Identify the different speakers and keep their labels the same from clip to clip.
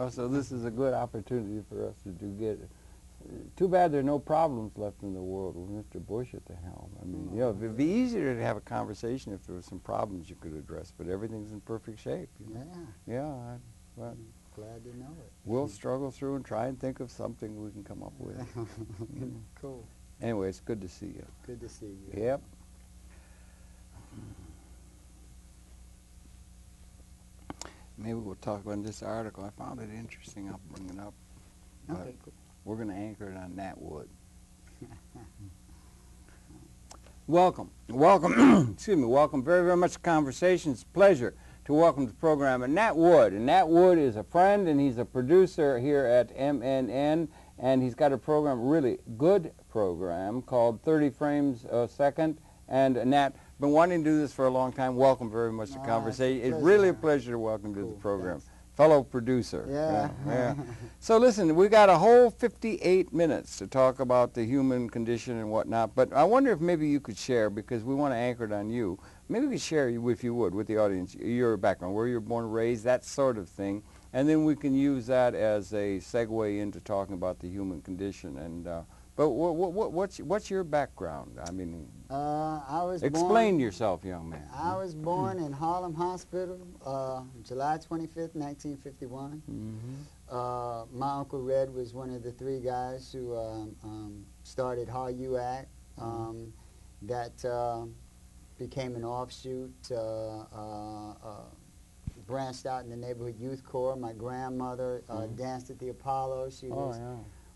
Speaker 1: So this is a good opportunity for us to get it. Too bad there are no problems left in the world with Mr. Bush at the helm. I mean, you know, it'd be easier to have a conversation if there were some problems you could address, but everything's in perfect shape. You know? Yeah. But
Speaker 2: glad to know it.
Speaker 1: We'll struggle through and try and think of something we can come up with.
Speaker 2: Cool.
Speaker 1: Anyway, it's good to see you.
Speaker 2: Good to see you.
Speaker 1: Yep. Maybe we'll talk about this article. I found it interesting. I'll bring it up.
Speaker 2: Okay, cool.
Speaker 1: We're going to anchor it on Nat Wood. Welcome. Excuse me. Welcome very, very much to Conversation. It's a pleasure to welcome to the program Nat Wood. And Nat Wood is a friend, and he's a producer here at MNN, and he's got a program, really good program, called 30 Frames a Second. And Nat, been wanting to do this for a long time. Welcome very much to Conversation. It's really a pleasure to welcome you to the program.
Speaker 2: Thanks.
Speaker 1: Fellow producer.
Speaker 2: Yeah.
Speaker 1: So listen, we got a whole 58 minutes to talk about the human condition and whatnot, but I wonder if maybe you could share, because we want to anchor it on you, maybe we could share, if you would, with the audience, your background, where you were born and raised, that sort of thing, and then we can use that as a segue into talking about the human condition. And but what's your background? I mean, explain yourself, young man.
Speaker 2: I was born in Harlem Hospital, July 25th, 1951. My Uncle Red was one of the three guys who started HAR-UAC, that became an offshoot, branched out in the Neighborhood Youth Corps. My grandmother danced at the Apollo. She was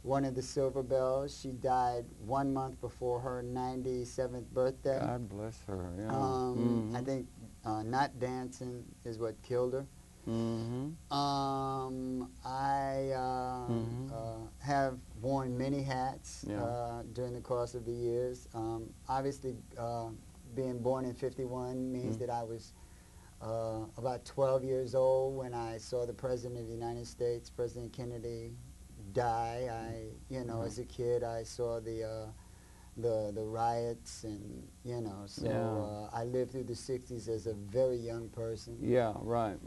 Speaker 2: one of the Silver Bells. She died 1 month before her 97th birthday.
Speaker 1: God bless her. Yeah.
Speaker 2: I think not dancing is what killed her. I have worn many hats during the course of the years. Obviously, being born in '51 means that I was about 12 years old when I saw the President of the United States, President Kennedy, die. As a kid, I saw the riots, and I lived through the '60s as a very young person.
Speaker 1: Yeah, right.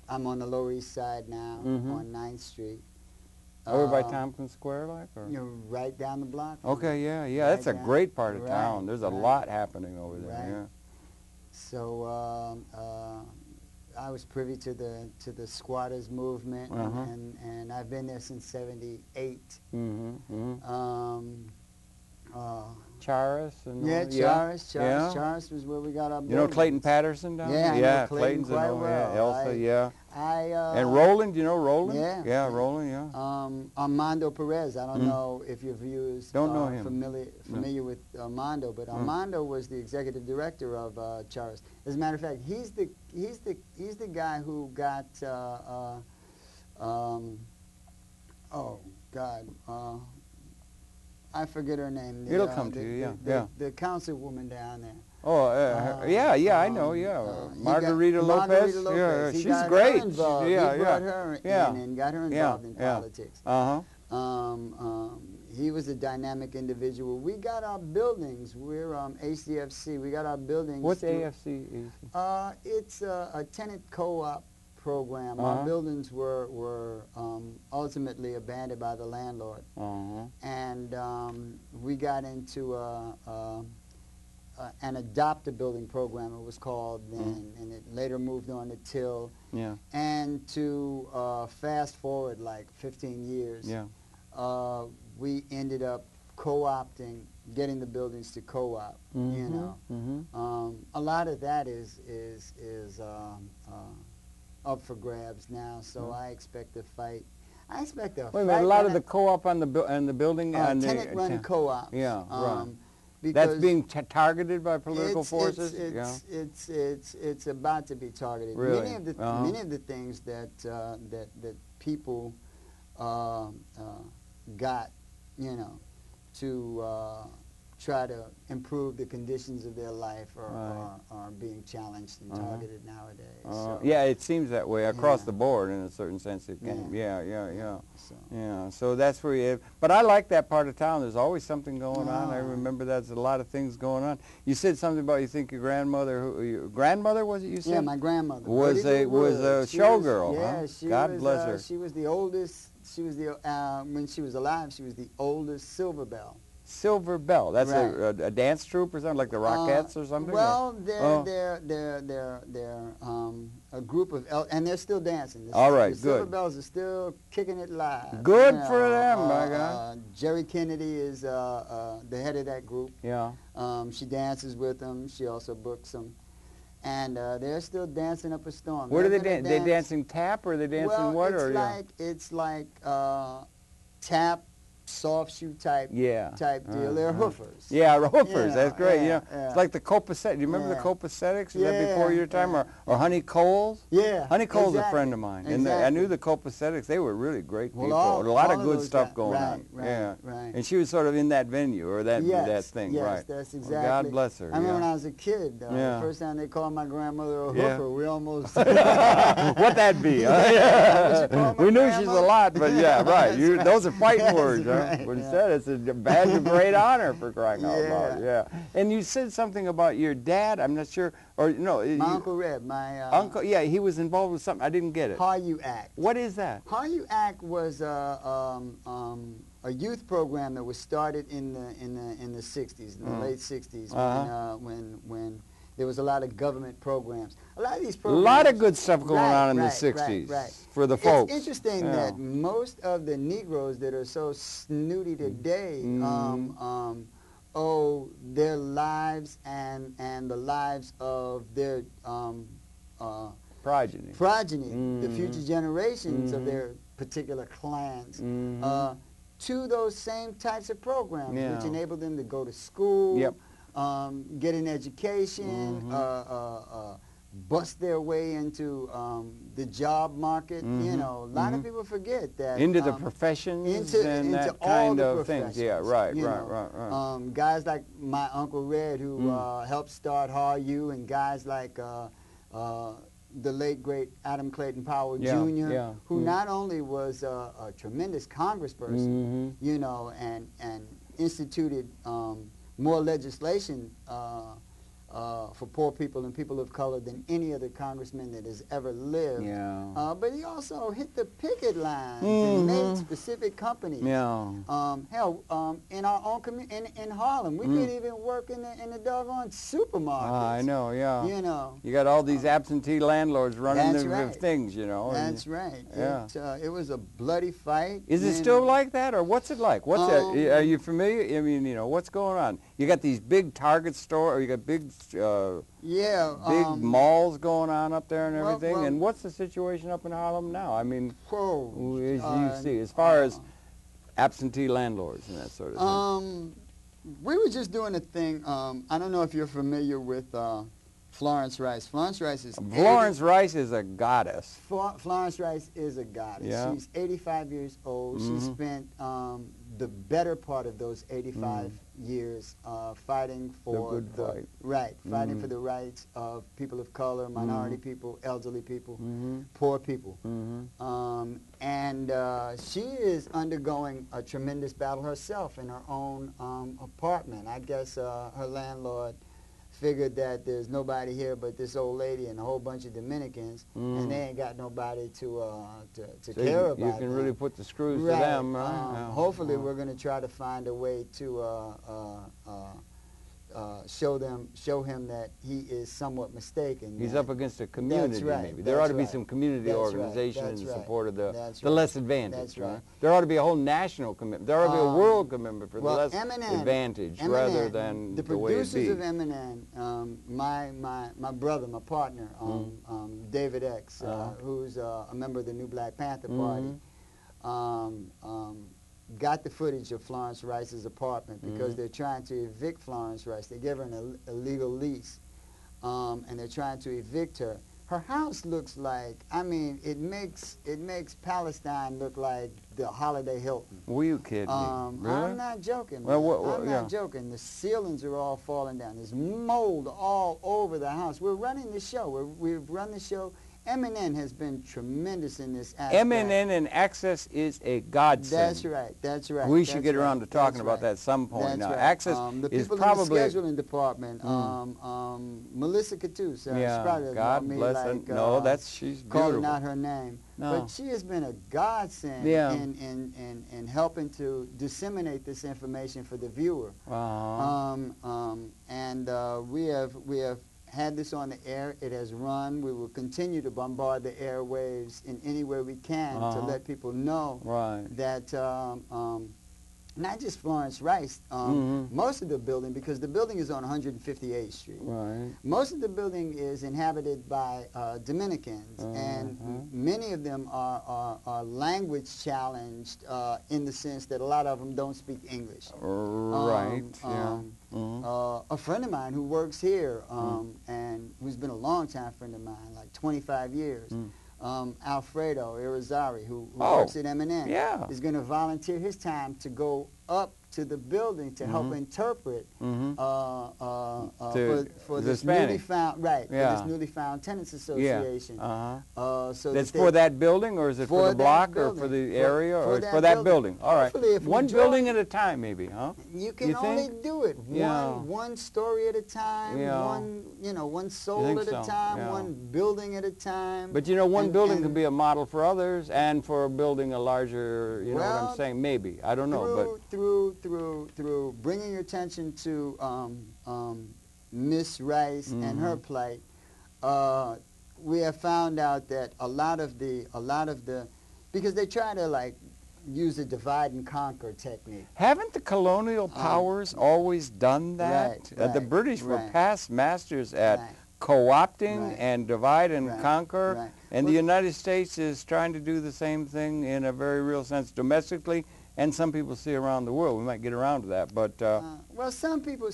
Speaker 2: I'm on the Lower East Side now, on 9th Street.
Speaker 1: Over by Tompkins Square, like? Or?
Speaker 2: You're right down the block.
Speaker 1: Okay, yeah. That's a great part of town. There's a lot happening over there. Yeah.
Speaker 2: So I was privy to the squatters movement, and I've been there since '78.
Speaker 1: Charis and
Speaker 2: Charis was where we got our buildings.
Speaker 1: You know Clayton Patterson down there?
Speaker 2: Yeah, I know Clayton
Speaker 1: Clayton's
Speaker 2: quite well.
Speaker 1: Elsa, and Roland, you know Roland?
Speaker 2: Yeah.
Speaker 1: Roland,
Speaker 2: Armando Perez, I don't know if your viewers are familiar with Armando, but Armando was the executive director of Charis. As a matter of fact, he's the guy who got I forget her name.
Speaker 1: It'll come to you,
Speaker 2: The councilwoman down there.
Speaker 1: I know, Margarita Lopez. Yeah, she's great.
Speaker 2: He brought her in and got her involved in politics. He was a dynamic individual. We got our buildings. We're ACFC. We got our buildings.
Speaker 1: What's AFC?
Speaker 2: It's a tenant co-op program. Our buildings were ultimately abandoned by the landlord, and we got into an adopt-a-building program, it was called then, and it later moved on to TIL. And to fast forward like 15 years, we ended up co-opting, getting the buildings to co-op. A lot of that is up for grabs now, so I expect a fight. Wait a minute, a lot of the co-op on the building and tenant-run co-ops.
Speaker 1: That's being targeted by political forces.
Speaker 2: It's about to be targeted.
Speaker 1: Really?
Speaker 2: Many of the things that people got, to try to improve the conditions of their life are being challenged and targeted nowadays. So,
Speaker 1: yeah, it seems that way across
Speaker 2: yeah.
Speaker 1: the board in a certain sense. It can.
Speaker 2: Yeah.
Speaker 1: Yeah. So that's where you have. But I like that part of town. There's always something going on. I remember there's a lot of things going on. You said something about you think your grandmother, your grandmother was it you said?
Speaker 2: Yeah, my grandmother
Speaker 1: was a showgirl.
Speaker 2: Yeah,
Speaker 1: huh? God bless her.
Speaker 2: She was the oldest. She was the when she was alive. She was the oldest Silver Belle.
Speaker 1: Silver Belle. That's
Speaker 2: Right.
Speaker 1: a dance troupe or something like the Rockettes or something.
Speaker 2: Well, they're a group of and they're still dancing.
Speaker 1: All right,
Speaker 2: the Silver
Speaker 1: good.
Speaker 2: Bells are still kicking it live.
Speaker 1: Good for them, my God.
Speaker 2: Jerry Kennedy is the head of that group.
Speaker 1: Yeah.
Speaker 2: She dances with them. She also books them. And they're still dancing up a storm.
Speaker 1: What are they dancing? They dancing tap or are they dancing what?
Speaker 2: It's like tap, soft shoe type deal. They're hoofers.
Speaker 1: Yeah, hoofers. That's great.
Speaker 2: Yeah,
Speaker 1: it's like the copacetic. Do you remember the copacetics? Was that before your time?
Speaker 2: Yeah.
Speaker 1: Or Honey Cole's?
Speaker 2: Yeah.
Speaker 1: Honey Cole's
Speaker 2: exactly.
Speaker 1: a friend of mine. And
Speaker 2: Exactly.
Speaker 1: I knew the copacetics. They were really great people.
Speaker 2: Well,
Speaker 1: a lot of
Speaker 2: all
Speaker 1: good
Speaker 2: those
Speaker 1: stuff
Speaker 2: guys.
Speaker 1: going
Speaker 2: Right,
Speaker 1: on.
Speaker 2: right,
Speaker 1: yeah.
Speaker 2: right.
Speaker 1: And she was sort of in that venue or that thing,
Speaker 2: yes,
Speaker 1: right?
Speaker 2: That's exactly.
Speaker 1: Well, God bless her.
Speaker 2: I remember when I was a kid, the first time they called my grandmother a hoofer, we almost...
Speaker 1: What that be? We knew she's a lot, but yeah, right. Those are fighting words, huh?
Speaker 2: Right,
Speaker 1: But instead, it's a badge of great honor for crying out loud. Yeah. And you said something about your dad. I'm not sure, or no.
Speaker 2: My Uncle Reb, my
Speaker 1: uncle. Yeah, he was involved with something. I didn't get it.
Speaker 2: Haryu Act.
Speaker 1: What is that?
Speaker 2: Haryu Act was a youth program that was started in the 60s, in the late 60s, when there was a lot of government programs. A lot of these programs.
Speaker 1: A lot of good stuff going on in the 60s for the folks.
Speaker 2: It's interesting that most of the Negroes that are so snooty today owe their lives and the lives of their
Speaker 1: progeny,
Speaker 2: the future generations of their particular clans, to those same types of programs, which enable them to go to school, get an education, bust their way into the job market. You know, a lot of people forget that.
Speaker 1: Into the professions and that kind of things. Yeah, right.
Speaker 2: Guys like my Uncle Red, who helped start Haryu, and guys like the late, great Adam Clayton Powell Jr., who not only was a tremendous congressperson, you know, and instituted more legislation for poor people and people of color than any other congressman that has ever lived. But he also hit the picket lines and made specific companies. Hell, in our own community, in Harlem, we could even work in the doggone supermarkets.
Speaker 1: I know,
Speaker 2: You know.
Speaker 1: You got all these absentee landlords running the things, you know.
Speaker 2: That's right. It was a bloody fight.
Speaker 1: Is it still like that, or what's it like? What's that? Are you familiar? I mean, you know, what's going on? You got these big Target store, or you got big big malls going on up there and everything. And what's the situation up in Harlem now? I mean, as you see, as far as absentee landlords and that sort of thing.
Speaker 2: We were just doing a thing. I don't know if you're familiar with Florence Rice. Florence Rice is
Speaker 1: a goddess.
Speaker 2: Florence Rice is a goddess.
Speaker 1: Yeah.
Speaker 2: She's 85 years old. She spent the better part of those 85 years fighting for fighting for the rights of people of color, minority people, elderly people, poor people. And she is undergoing a tremendous battle herself in her own apartment. I guess her landlord figured that there's nobody here but this old lady and a whole bunch of Dominicans, and they ain't got nobody to care about.
Speaker 1: You can really put the screws to them, right?
Speaker 2: Hopefully, we're going to try to find a way to show him that he is somewhat mistaken.
Speaker 1: He's up against a community, maybe. There ought to be some community organization in support of the less advantaged. There ought to be a whole national commitment. There ought to be a world commitment for the less advantaged rather than the way it be.
Speaker 2: The producers of MNN, my brother, my partner, David X, who's a member of the New Black Panther Party, got the footage of Florence Rice's apartment because they're trying to evict Florence Rice. They gave her an illegal lease, and they're trying to evict her. her house looks like, I mean, it makes Palestine look like the Holiday Hilton.
Speaker 1: Were you kidding me? Really?
Speaker 2: I'm not joking.
Speaker 1: Well,
Speaker 2: I'm not joking. The ceilings are all falling down. There's mold all over the house. We're running the show. We've run the show. MNN has been tremendous in this aspect.
Speaker 1: MNN and Access is a godsend.
Speaker 2: That's right. That's right.
Speaker 1: We should get around to talking about that at some point. Now, Access is probably
Speaker 2: in the scheduling department. Melissa Catus.
Speaker 1: Yeah, God bless her. No, she's beautiful.
Speaker 2: Calling out her name.
Speaker 1: No.
Speaker 2: But she has been a godsend in helping to disseminate this information for the viewer. And we have had this on the air. It has run. We will continue to bombard the airwaves in any way we can to let people know that not just Florence Rice, most of the building, because the building is on 158th Street. Most of the building is inhabited by Dominicans, and many of them are language challenged in the sense that a lot of them don't speak English. A friend of mine who works here and who's been a long-time friend of mine, like 25 years, Alfredo Irizarry, who works at MNN, is going to volunteer his time to go up to the building to help interpret for this newly found for this newly found tenants association. So
Speaker 1: that's for that building, or is it for the block, or for the area, or it's for that building? All right, one building at a time, maybe, huh?
Speaker 2: You can only do it one story at a time, one soul at a time, one building at a time.
Speaker 1: But one building can be a model for others, and for building a larger, you know what I'm saying? Maybe, I don't know, but
Speaker 2: through bringing your attention to Miss Rice and her plight, we have found out that a lot of the because they try to use a divide and conquer technique.
Speaker 1: Haven't the colonial powers always done that? The British were past masters at co-opting and divide and conquer, and the United States is trying to do the same thing in a very real sense domestically. And some people see around the world. We might get around to that, but
Speaker 2: well, some people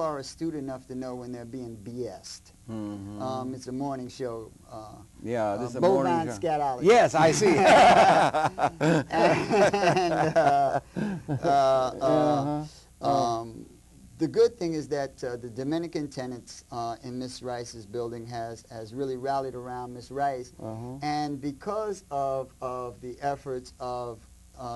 Speaker 2: are astute enough to know when they're being BS'd. It's a morning show.
Speaker 1: Yeah, this is a
Speaker 2: bovine
Speaker 1: morning show.
Speaker 2: Scatology.
Speaker 1: Yes, I see.
Speaker 2: The good thing is that the Dominican tenants in Miss Rice's building has really rallied around Miss Rice, and because of the efforts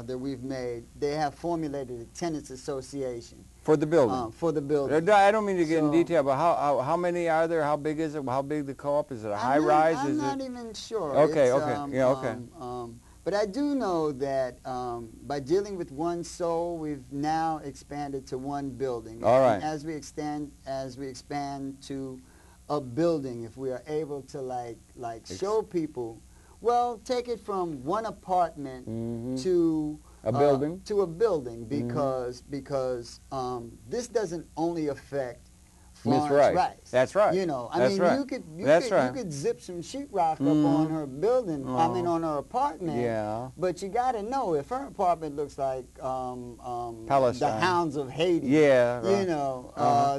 Speaker 2: that we've made, they have formulated a tenants association.
Speaker 1: For the building?
Speaker 2: For the building.
Speaker 1: I don't mean to get in detail, but how many are there? How big is it? How big the co-op? Is it a high-rise?
Speaker 2: I'm not even sure.
Speaker 1: Okay,
Speaker 2: but I do know that by dealing with one soul, we've now expanded to one building.
Speaker 1: All right.
Speaker 2: And as we expand to a building, if we are able to show people. Well, take it from one apartment to
Speaker 1: a building.
Speaker 2: Because this doesn't only affect Florence Rice.
Speaker 1: That's right.
Speaker 2: You could zip some sheetrock up on her building. On her apartment.
Speaker 1: Yeah.
Speaker 2: But you got to know, if her apartment looks like
Speaker 1: Palestine,
Speaker 2: the Hounds of Haiti.
Speaker 1: Yeah. Right.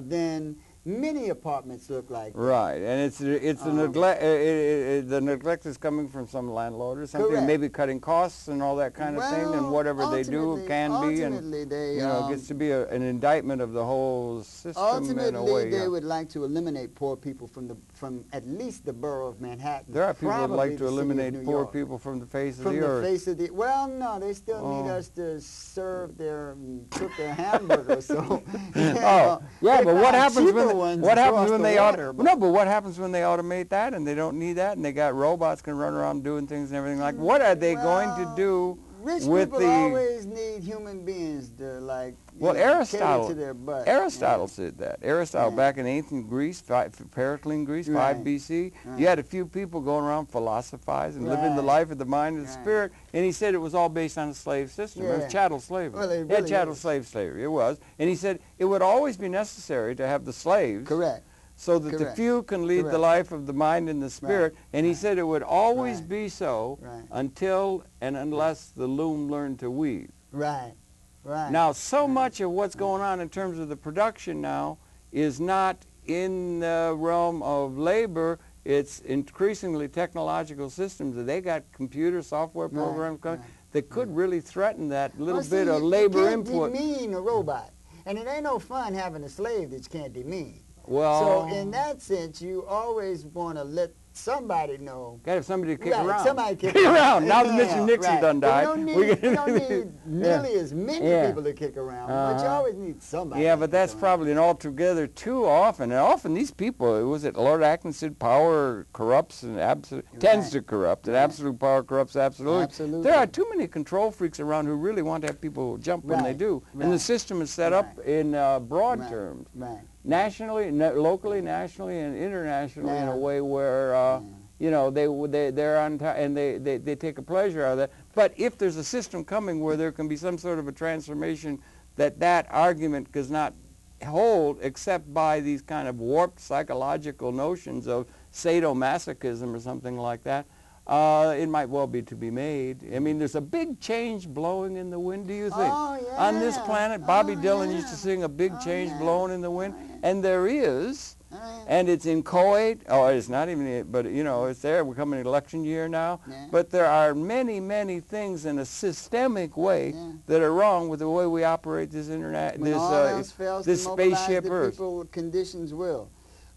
Speaker 2: Then many apartments look like that.
Speaker 1: Right, and it's the neglect. The neglect is coming from some landlord or something, maybe cutting costs and all that kind of thing, and whatever they do can be, and it gets to be an indictment of the whole system.
Speaker 2: Ultimately, they would like to eliminate poor people from at least the borough of Manhattan.
Speaker 1: There are people that like to eliminate poor people from the face of the earth.
Speaker 2: Well, no, they still need us to cook their hamburgers. So,
Speaker 1: but what happens when? What happens when they but what happens when they automate that and they don't need that and they got robots can run around doing things and everything like? What are they going to do
Speaker 2: rich
Speaker 1: with
Speaker 2: people always need human beings to
Speaker 1: Aristotle
Speaker 2: to their butt.
Speaker 1: Aristotle said that. Aristotle back in ancient Greece, Periclean Greece, 5 BC, you had a few people going around philosophizing, living the life of the mind and the spirit, and he said it was all based on a slave system. It was chattel slavery.
Speaker 2: Well, it really
Speaker 1: chattel slave slavery. It was. And he said it would always be necessary to have the slaves.
Speaker 2: Correct.
Speaker 1: So that the few can lead the life of the mind and the spirit. And he said it would always be so until and unless the loom learned to weave.
Speaker 2: Right.
Speaker 1: Now, so much of what's going on in terms of the production now is not in the realm of labor. it's increasingly technological systems that they got computer software programs coming that could really threaten that little bit of labor input.
Speaker 2: You can't demean a robot. And it ain't no fun having a slave that you can't demean.
Speaker 1: Well,
Speaker 2: so in that sense, you always want to let somebody know.
Speaker 1: Got to have somebody to kick around.
Speaker 2: Somebody kick
Speaker 1: around. Now that Mr. Nixon done died.
Speaker 2: We don't need nearly as many people to kick around, but you always need somebody.
Speaker 1: Yeah, but that's probably an altogether too often. And often these people, was it Lord Acton said, power corrupts and tends to corrupt, and absolute power corrupts absolutely. There are too many control freaks around who really want to have people jump when they do. And the system is set up in broad terms. Nationally, locally, nationally, and internationally in a way where, you know, they're on time and they take a pleasure out of that. But if there's a system coming where there can be some sort of a transformation that argument does not hold except by these kind of warped psychological notions of sadomasochism or something like that, it might well be to be made. I mean, there's a big change blowing in the wind, do you think? On this planet, Bobby Dylan used to sing a big change blowing in the wind, and there is, and it's inchoate, it's not even, but you know, it's there. We're coming election year now, but there are many, many things in a systemic way that are wrong with the way we operate this internet, this spaceship Earth.
Speaker 2: People, conditions will.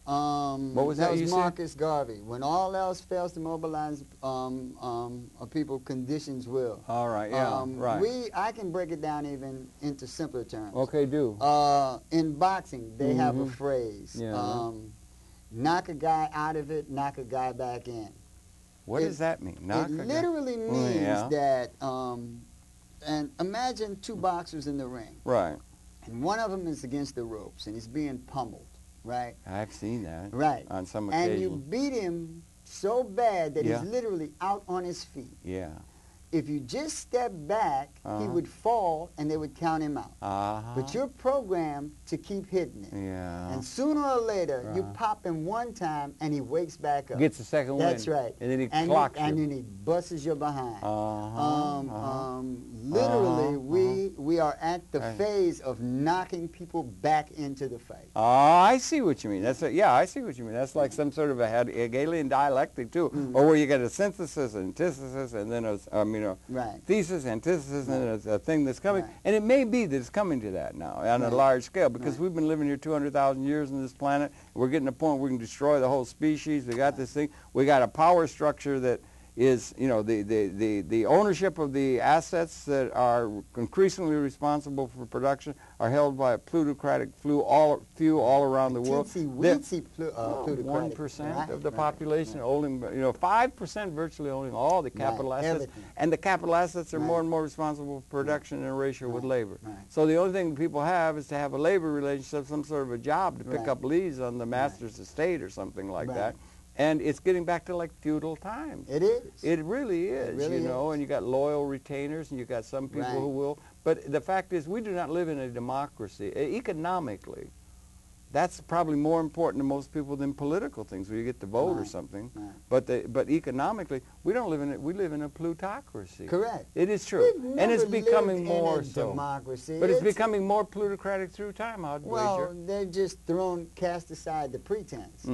Speaker 1: What was that
Speaker 2: was
Speaker 1: you
Speaker 2: Marcus Garvey. When all else fails to mobilize a people, conditions will.
Speaker 1: All right, right.
Speaker 2: I can break it down even into simpler terms.
Speaker 1: Okay, do.
Speaker 2: In boxing, they have a phrase. Knock a guy out of it, knock a guy back in.
Speaker 1: What does that mean? Knock
Speaker 2: it literally means that, and imagine two boxers in the ring.
Speaker 1: Right.
Speaker 2: And one of them is against the ropes, and he's being pummeled. Right.
Speaker 1: I've seen that.
Speaker 2: Right.
Speaker 1: On some occasion.
Speaker 2: And you beat him so bad that he's literally out on his feet.
Speaker 1: Yeah.
Speaker 2: If you just step back, he would fall and they would count him out. But you're programmed to keep hitting him.
Speaker 1: Yeah.
Speaker 2: And sooner or later, you pop him one time and he wakes back up.
Speaker 1: Gets a second win.
Speaker 2: That's right.
Speaker 1: And then he clocks you.
Speaker 2: And then he busts your behind. Literally, we are at the phase of knocking people back into the fight.
Speaker 1: I see what you mean. I see what you mean. That's like some sort of a Hegelian dialectic too, or where you get a synthesis, antithesis, and then a thesis, antithesis, and then a thing that's coming. And it may be that it's coming to that now on a large scale, because we've been living here 200,000 years on this planet. We're getting to the point where we can destroy the whole species. We got this thing. We got a power structure that is, you know, the ownership of the assets that are increasingly responsible for production are held by a plutocratic few all around the world. 1% of the population owning, you know, 5% virtually owning all the capital assets, and the capital assets are more and more responsible for production in a ratio with labor. So the only thing people have is to have a labor relationship, some sort of a job to pick up leads on the master's estate or something like that. And it's getting back to like feudal times.
Speaker 2: It is.
Speaker 1: It really is, you know, and you got loyal retainers and you got some people who will. But the fact is we do not live in a democracy. Economically, that's probably more important to most people than political things where you get to vote or something. But economically, we don't live in it. We live in a plutocracy.
Speaker 2: Correct.
Speaker 1: It is true. And it's becoming more so.
Speaker 2: Democracy.
Speaker 1: But it's becoming more plutocratic through time, I'd wager.
Speaker 2: Well, they've just cast aside the pretense.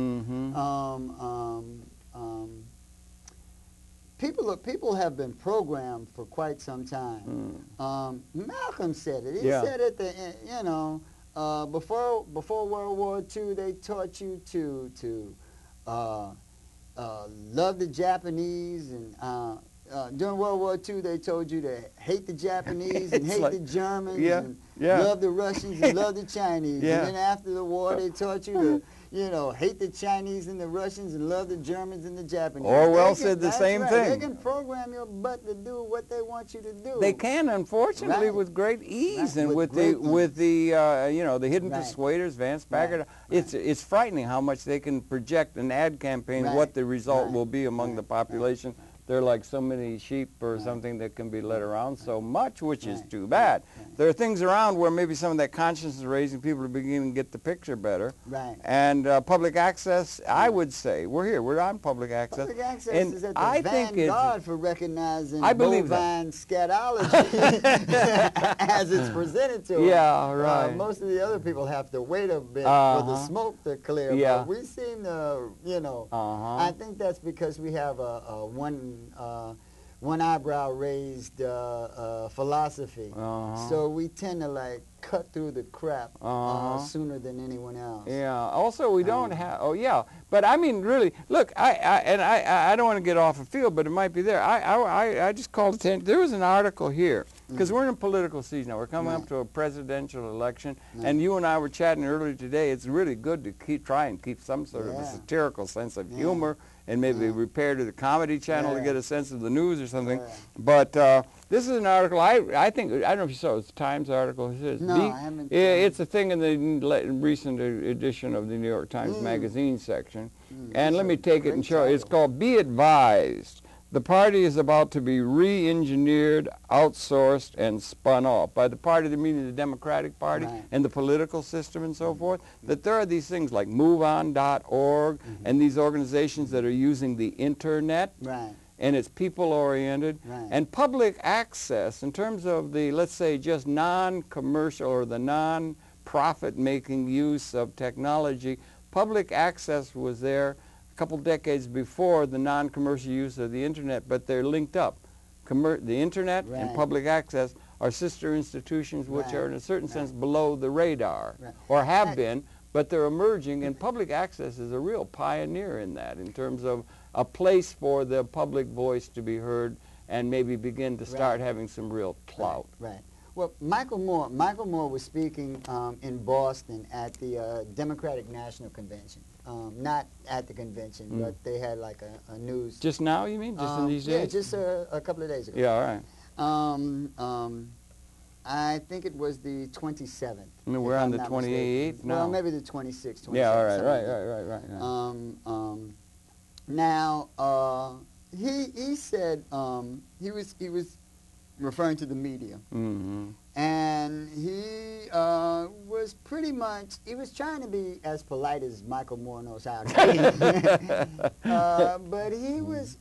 Speaker 2: People have been programmed for quite some time. Malcolm said it. He said at the end, you know, before World War II, they taught you to love the Japanese, and during World War II, they told you to hate the Japanese and hate the Germans, and love the Russians and love the Chinese. And then after the war, they taught you to, you know, hate the Chinese and the Russians and love the Germans and the Japanese.
Speaker 1: Orwell said the same thing.
Speaker 2: They can program your butt to do what they want you to do.
Speaker 1: They can, unfortunately, with great ease, and with the you know, the hidden persuaders, Vance Packard. It's frightening how much they can project an ad campaign what the result will be among the population. They're like so many sheep or something that can be led around so much, which is too bad.
Speaker 2: Right.
Speaker 1: There are things around where maybe some of that conscience is raising people to begin to get the picture better.
Speaker 2: Right.
Speaker 1: And public access, I would say, we're on public access.
Speaker 2: Public access
Speaker 1: and
Speaker 2: is at the
Speaker 1: I think
Speaker 2: vanguard for recognizing
Speaker 1: I believe
Speaker 2: bovine scatology as it's presented to us.
Speaker 1: Yeah, right.
Speaker 2: Most of the other people have to wait a bit for the smoke to clear.
Speaker 1: Yeah.
Speaker 2: But we seem to, you know, I think that's because we have a one eyebrow raised philosophy. So we tend to like cut through the crap sooner than anyone else.
Speaker 1: Yeah. Also, we don't have. Oh, yeah. But I mean, really, look. I don't want to get off the field, but it might be there. I just called attention. There was an article here because we're in a political season now. We're coming up to a presidential election, and you and I were chatting earlier today. It's really good to try and keep some sort of a satirical sense of humor. And maybe repair to the Comedy Channel to get a sense of the news or something. But this is an article, I think, I don't know if you saw it, it's a Times article.
Speaker 2: No, I haven't.
Speaker 1: It's a thing in the recent edition of the New York Times Magazine section. And let me take it and show you. It's called Be Advised. The party is about to be re-engineered, outsourced, and spun off. By the party, they mean the Democratic Party and the political system and so forth. That there are these things like MoveOn.org and these organizations that are using the internet. And it's people-oriented. And public access, in terms of the, let's say, just non-commercial or the non-profit-making use of technology, public access was there a couple decades before the non-commercial use of the internet, but they're linked up. The internet and public access are sister institutions which are in a certain sense below the radar, or have been, but they're emerging, and public access is a real pioneer in that, in terms of a place for the public voice to be heard and maybe begin to start having some real clout.
Speaker 2: Well, Michael Moore was speaking in Boston at the Democratic National Convention. Not at the convention, but they had like a news.
Speaker 1: Just now, you mean? Just in these days?
Speaker 2: Yeah, just a couple of days ago.
Speaker 1: Yeah, all right.
Speaker 2: I think it was the 27th.
Speaker 1: I mean, we're on the 28th now?
Speaker 2: Well, maybe the 26th, 27th.
Speaker 1: Yeah, all right.
Speaker 2: Now, he said he was referring to the media. And he was pretty much, he was trying to be as polite as Michael Moore knows how to be. But he was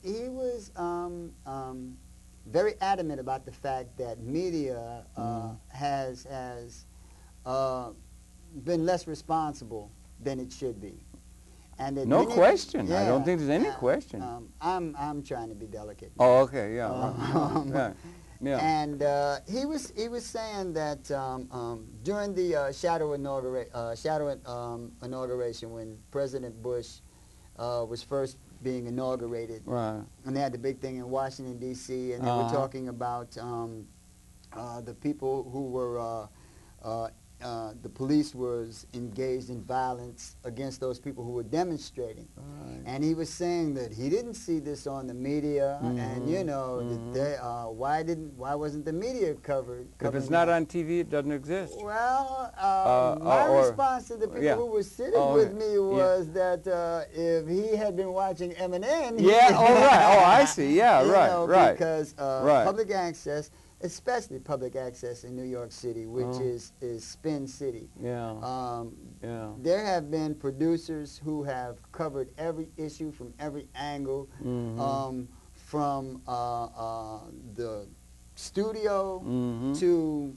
Speaker 2: very adamant about the fact that media has been less responsible than it should be. And that
Speaker 1: no question. I don't think there's any question.
Speaker 2: I'm trying to be delicate.
Speaker 1: Oh, okay, yeah. Yeah.
Speaker 2: And he was saying that during the shadow inauguration, when President Bush was first being inaugurated, and they had the big thing in Washington D.C., and they were talking about the people who were the police was engaged in violence against those people who were demonstrating. And he was saying that he didn't see this on the media, and you know, that why wasn't the media covered?
Speaker 1: If it's not on TV, it doesn't exist.
Speaker 2: Well, my response to the people who were sitting with me was that if he had been watching MNN,
Speaker 1: I see,
Speaker 2: because public access, especially public access in New York City, which is spin city. There have been producers who have covered every issue from every angle, from the studio to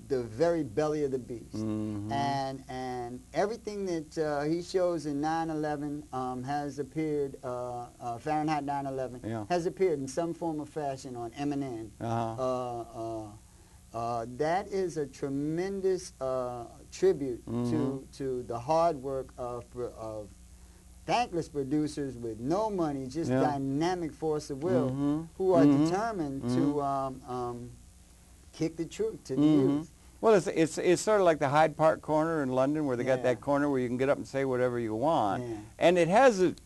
Speaker 2: the very belly of the beast. And everything that he shows in 9/11 has appeared, Fahrenheit 9/11, has appeared in some form or fashion on MNN. That is a tremendous tribute to the hard work of thankless producers with no money, just dynamic force of will, who are determined to kick the truth to the youth.
Speaker 1: Well, it's sort of like the Hyde Park corner in London, where they got that corner where you can get up and say whatever you want. And it has it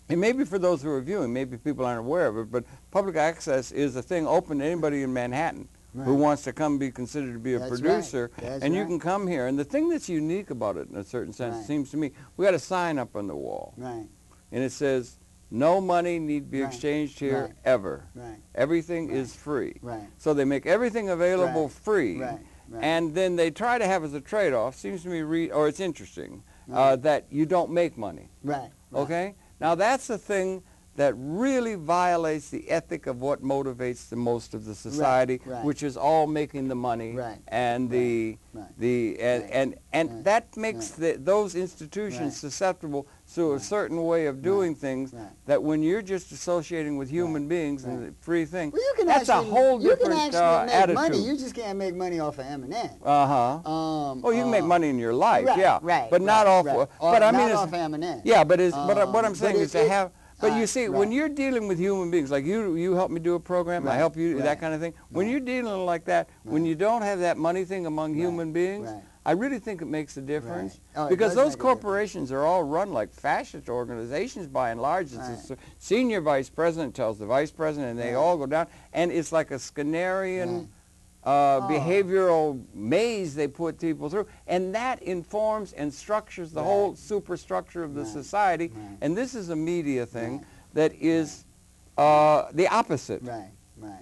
Speaker 1: maybe for those who are viewing, maybe people aren't aware of it, but public access is a thing open to anybody in Manhattan who wants to come be considered to be a producer. And you can come here. And the thing that's unique about it, in a certain sense, it seems to me, we got a sign up on the wall. And it says, no money need be
Speaker 2: Right.
Speaker 1: exchanged here
Speaker 2: Right.
Speaker 1: ever.
Speaker 2: Right.
Speaker 1: Everything
Speaker 2: Right.
Speaker 1: is free.
Speaker 2: Right.
Speaker 1: So they make everything available
Speaker 2: Right.
Speaker 1: free,
Speaker 2: Right. Right.
Speaker 1: and then they try to have as a trade-off, seems to me, or it's interesting,
Speaker 2: Right.
Speaker 1: that you don't make money.
Speaker 2: Right. Right.
Speaker 1: Okay? Now that's the thing that really violates the ethic of what motivates the most of the society,
Speaker 2: right.
Speaker 1: which is all making the money,
Speaker 2: Right.
Speaker 1: and
Speaker 2: Right.
Speaker 1: and that makes
Speaker 2: Right.
Speaker 1: those institutions
Speaker 2: Right.
Speaker 1: susceptible to a
Speaker 2: Right.
Speaker 1: certain way of doing
Speaker 2: Right.
Speaker 1: things.
Speaker 2: Right.
Speaker 1: That when you're just associating with human
Speaker 2: Right.
Speaker 1: beings and
Speaker 2: Right.
Speaker 1: the free thing,
Speaker 2: Well, you can
Speaker 1: that's
Speaker 2: actually,
Speaker 1: a whole
Speaker 2: you
Speaker 1: different
Speaker 2: can actually make
Speaker 1: attitude.
Speaker 2: money. You just can't make money off of MNN.
Speaker 1: Oh, you can make money in your life,
Speaker 2: right,
Speaker 1: yeah,
Speaker 2: right,
Speaker 1: but not off.
Speaker 2: right.
Speaker 1: But I
Speaker 2: not
Speaker 1: mean,
Speaker 2: off MNN.
Speaker 1: yeah, but what I'm saying
Speaker 2: but
Speaker 1: is to have. But you see, when
Speaker 2: right.
Speaker 1: you're dealing with human beings, like you help me do a program, I
Speaker 2: Right,
Speaker 1: help you, that
Speaker 2: right,
Speaker 1: kind of thing. When
Speaker 2: right.
Speaker 1: you're dealing like that, when you don't have that money thing among human beings,
Speaker 2: right.
Speaker 1: I really think it makes a difference.
Speaker 2: Right. Oh, it
Speaker 1: Because
Speaker 2: does
Speaker 1: those
Speaker 2: make a
Speaker 1: corporations are all run like fascist organizations by and large. It's a senior vice president tells the vice president, and they all go down, and it's like a Skinnerian behavioral maze they put people through, and that informs and structures the whole superstructure of the society. And this is a media thing that is the opposite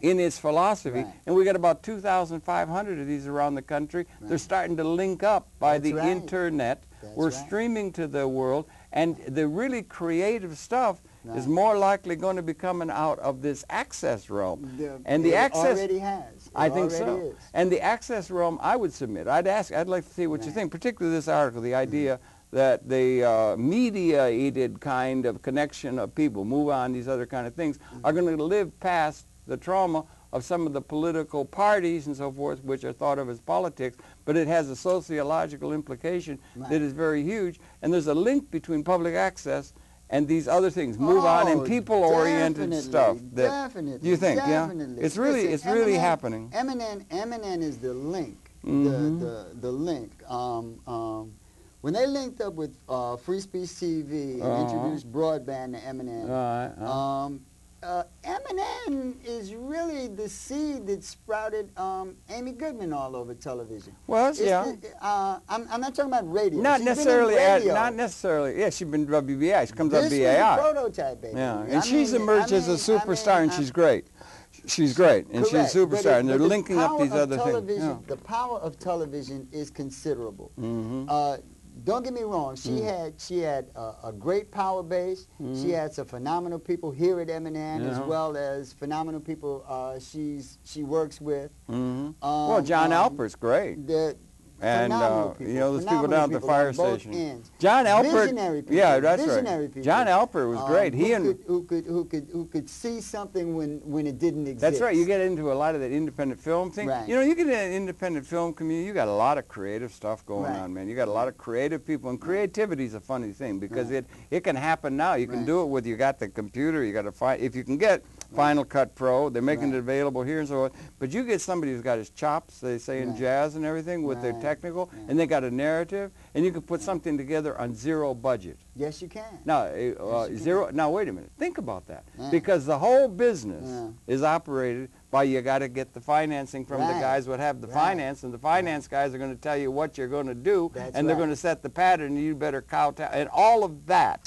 Speaker 1: in its philosophy. And we got about 2,500 of these around the country. They're starting to link up by the internet. We're streaming to the world, and the really creative stuff is more likely going to be coming out of this access realm. And the access
Speaker 2: already has.
Speaker 1: I think so. And the access realm, I would submit. I'd like to see what you think, particularly this article, the idea that the mediated kind of connection of people, move on, these other kind of things, are going to live past the trauma of some of the political parties and so forth, which are thought of as politics, but it has a sociological implication that is very huge. And there's a link between public access and these other things, move on, and people-oriented stuff.
Speaker 2: Definitely.
Speaker 1: You think,
Speaker 2: definitely.
Speaker 1: yeah? It's really happening.
Speaker 2: MNN is the link. The link. When they linked up with Free Speech TV and introduced broadband to MNN, MNN is really the seed that sprouted Amy Goodman all over television.
Speaker 1: Well, yeah.
Speaker 2: I'm not talking about radio.
Speaker 1: Not
Speaker 2: She's
Speaker 1: necessarily.
Speaker 2: been in radio.
Speaker 1: Not necessarily. Yeah, she's been WBI. She comes up
Speaker 2: This
Speaker 1: BAI.
Speaker 2: was the prototype, baby.
Speaker 1: Yeah, and she's emerged as a superstar, and she's great. She's great, and she's a superstar, and they're linking up these other things. Yeah.
Speaker 2: The power of television is considerable. Don't get me wrong. She had a great power base. She had some phenomenal people here at MNN, as well as phenomenal people she works with.
Speaker 1: Well, John Alpert's great. And you know, those people down at the fire station. John Alpert,
Speaker 2: visionary people,
Speaker 1: yeah, that's
Speaker 2: visionary
Speaker 1: right.
Speaker 2: people,
Speaker 1: John Alpert was great.
Speaker 2: Who could see something when it didn't exist.
Speaker 1: That's right. You get into a lot of that independent film thing.
Speaker 2: Right.
Speaker 1: You know, you get in an independent film community, you got a lot of creative stuff going on, man. You got a lot of creative people, and creativity is a funny thing because it can happen now. You can do it with, you got the computer, you got to find, if you can get Final Cut Pro, they're making it available here and so on. But you get somebody who's got his chops, they say in jazz and everything, with their technical, and they got a narrative, and you can put something together on zero budget.
Speaker 2: Yes, you can.
Speaker 1: Now, zero. Now, wait a minute. Think about that, because the whole business is operated by you got to get the financing from the guys who have the finance, and the finance guys are going to tell you what you're going to do, and they're going to set the pattern, and you better kowtow, and all of that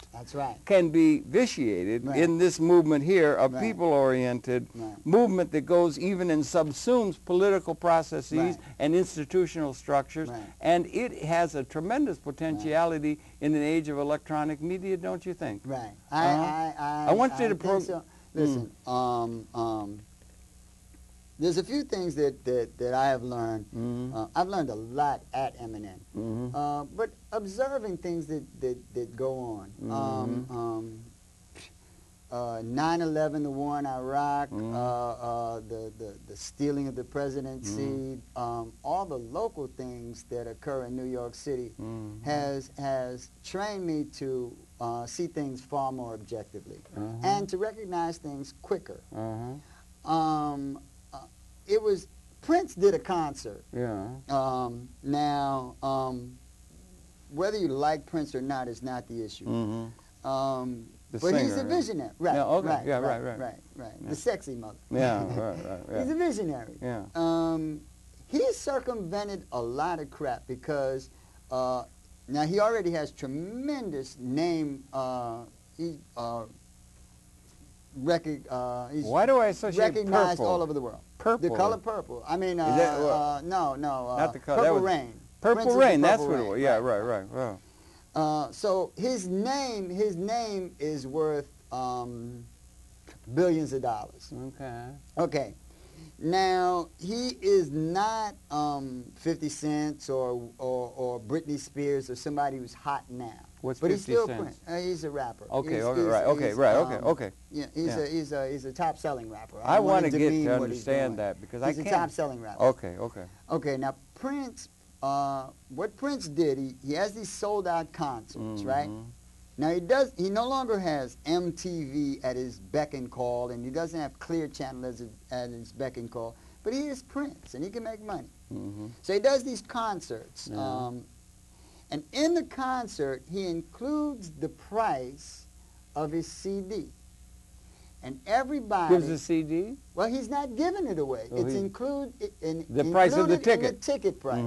Speaker 1: can be vitiated in this movement here of people-oriented movement that goes even and subsumes political processes and institutional structures, and it has a tremendous potentiality in an age of electronic media, don't you think?
Speaker 2: Right.
Speaker 1: I want you to
Speaker 2: so. Listen, there's a few things that I have learned. I've learned a lot at MNN, but observing things that go on. 9/11, the war in Iraq, the stealing of the presidency, all the local things that occur in New York City has trained me to see things far more objectively and to recognize things quicker. It was, Prince did a concert. Now, whether you like Prince or not is not the issue. But he's a visionary. Right, right. The sexy mother. He's a visionary. He circumvented a lot of crap because now he already has tremendous name
Speaker 1: Why do I associate
Speaker 2: recognized
Speaker 1: purple?
Speaker 2: all over the world.
Speaker 1: Purple.
Speaker 2: The color purple. I mean,
Speaker 1: that,
Speaker 2: no,
Speaker 1: not the color.
Speaker 2: Purple Rain.
Speaker 1: Purple Rain. That's what it was. Yeah, right. Wow.
Speaker 2: So his name is worth billions of dollars.
Speaker 1: Okay.
Speaker 2: Okay. Now he is not 50 Cent or Britney Spears or somebody who's hot now.
Speaker 1: What's
Speaker 2: but
Speaker 1: 50
Speaker 2: he's still
Speaker 1: Cent?
Speaker 2: He's a rapper.
Speaker 1: Okay,
Speaker 2: Okay.
Speaker 1: okay.
Speaker 2: Yeah, he's a top selling rapper.
Speaker 1: I want to get
Speaker 2: demean
Speaker 1: to
Speaker 2: what
Speaker 1: understand that because
Speaker 2: he's
Speaker 1: I can't.
Speaker 2: a top selling rapper.
Speaker 1: Okay.
Speaker 2: Okay. Now Prince, what Prince did, he has these sold out concerts, right? Now he no longer has MTV at his beck and call, and he doesn't have Clear Channel at his beck and call, but he is Prince, and he can make money. So he does these concerts, and in the concert, he includes the price of his CD. And everybody
Speaker 1: gives a CD.
Speaker 2: Well, he's not giving it away.
Speaker 1: Oh,
Speaker 2: it's included in
Speaker 1: the price of the ticket.
Speaker 2: In the ticket price.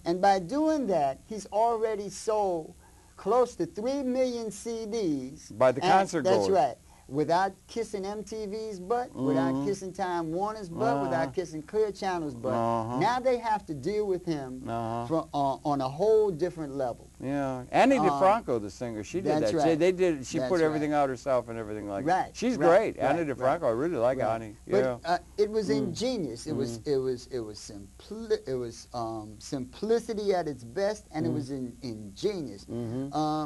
Speaker 2: And by doing that, he's already sold close to 3 million CDs.
Speaker 1: By the concert goers.
Speaker 2: That's right. Without kissing MTV's butt, without kissing Time Warner's butt, without kissing Clear Channel's butt. Now they have to deal with him on a whole different level.
Speaker 1: Yeah, Annie DeFranco, the singer, she did that.
Speaker 2: Right.
Speaker 1: She put everything out herself and everying like that.
Speaker 2: Right.
Speaker 1: She's great, Annie DeFranco. I really like Annie. Yeah.
Speaker 2: But it was ingenious. It was simplicity at its best, and it was ingenious.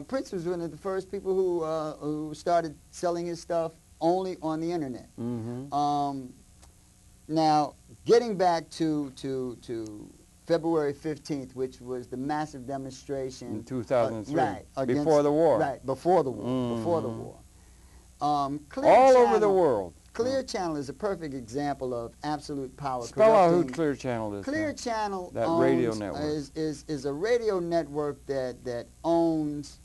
Speaker 2: Prince was one of the first people who started selling his stuff only on the internet. Now, getting back to February 15th, which was the massive demonstration
Speaker 1: in 2003,
Speaker 2: right,
Speaker 1: before the war.
Speaker 2: Right, before the war. Before the war.
Speaker 1: All over the world.
Speaker 2: Clear Channel is a perfect example of absolute power.
Speaker 1: Spell out who Clear Channel is.
Speaker 2: Clear Channel
Speaker 1: that radio network
Speaker 2: is a radio network that owns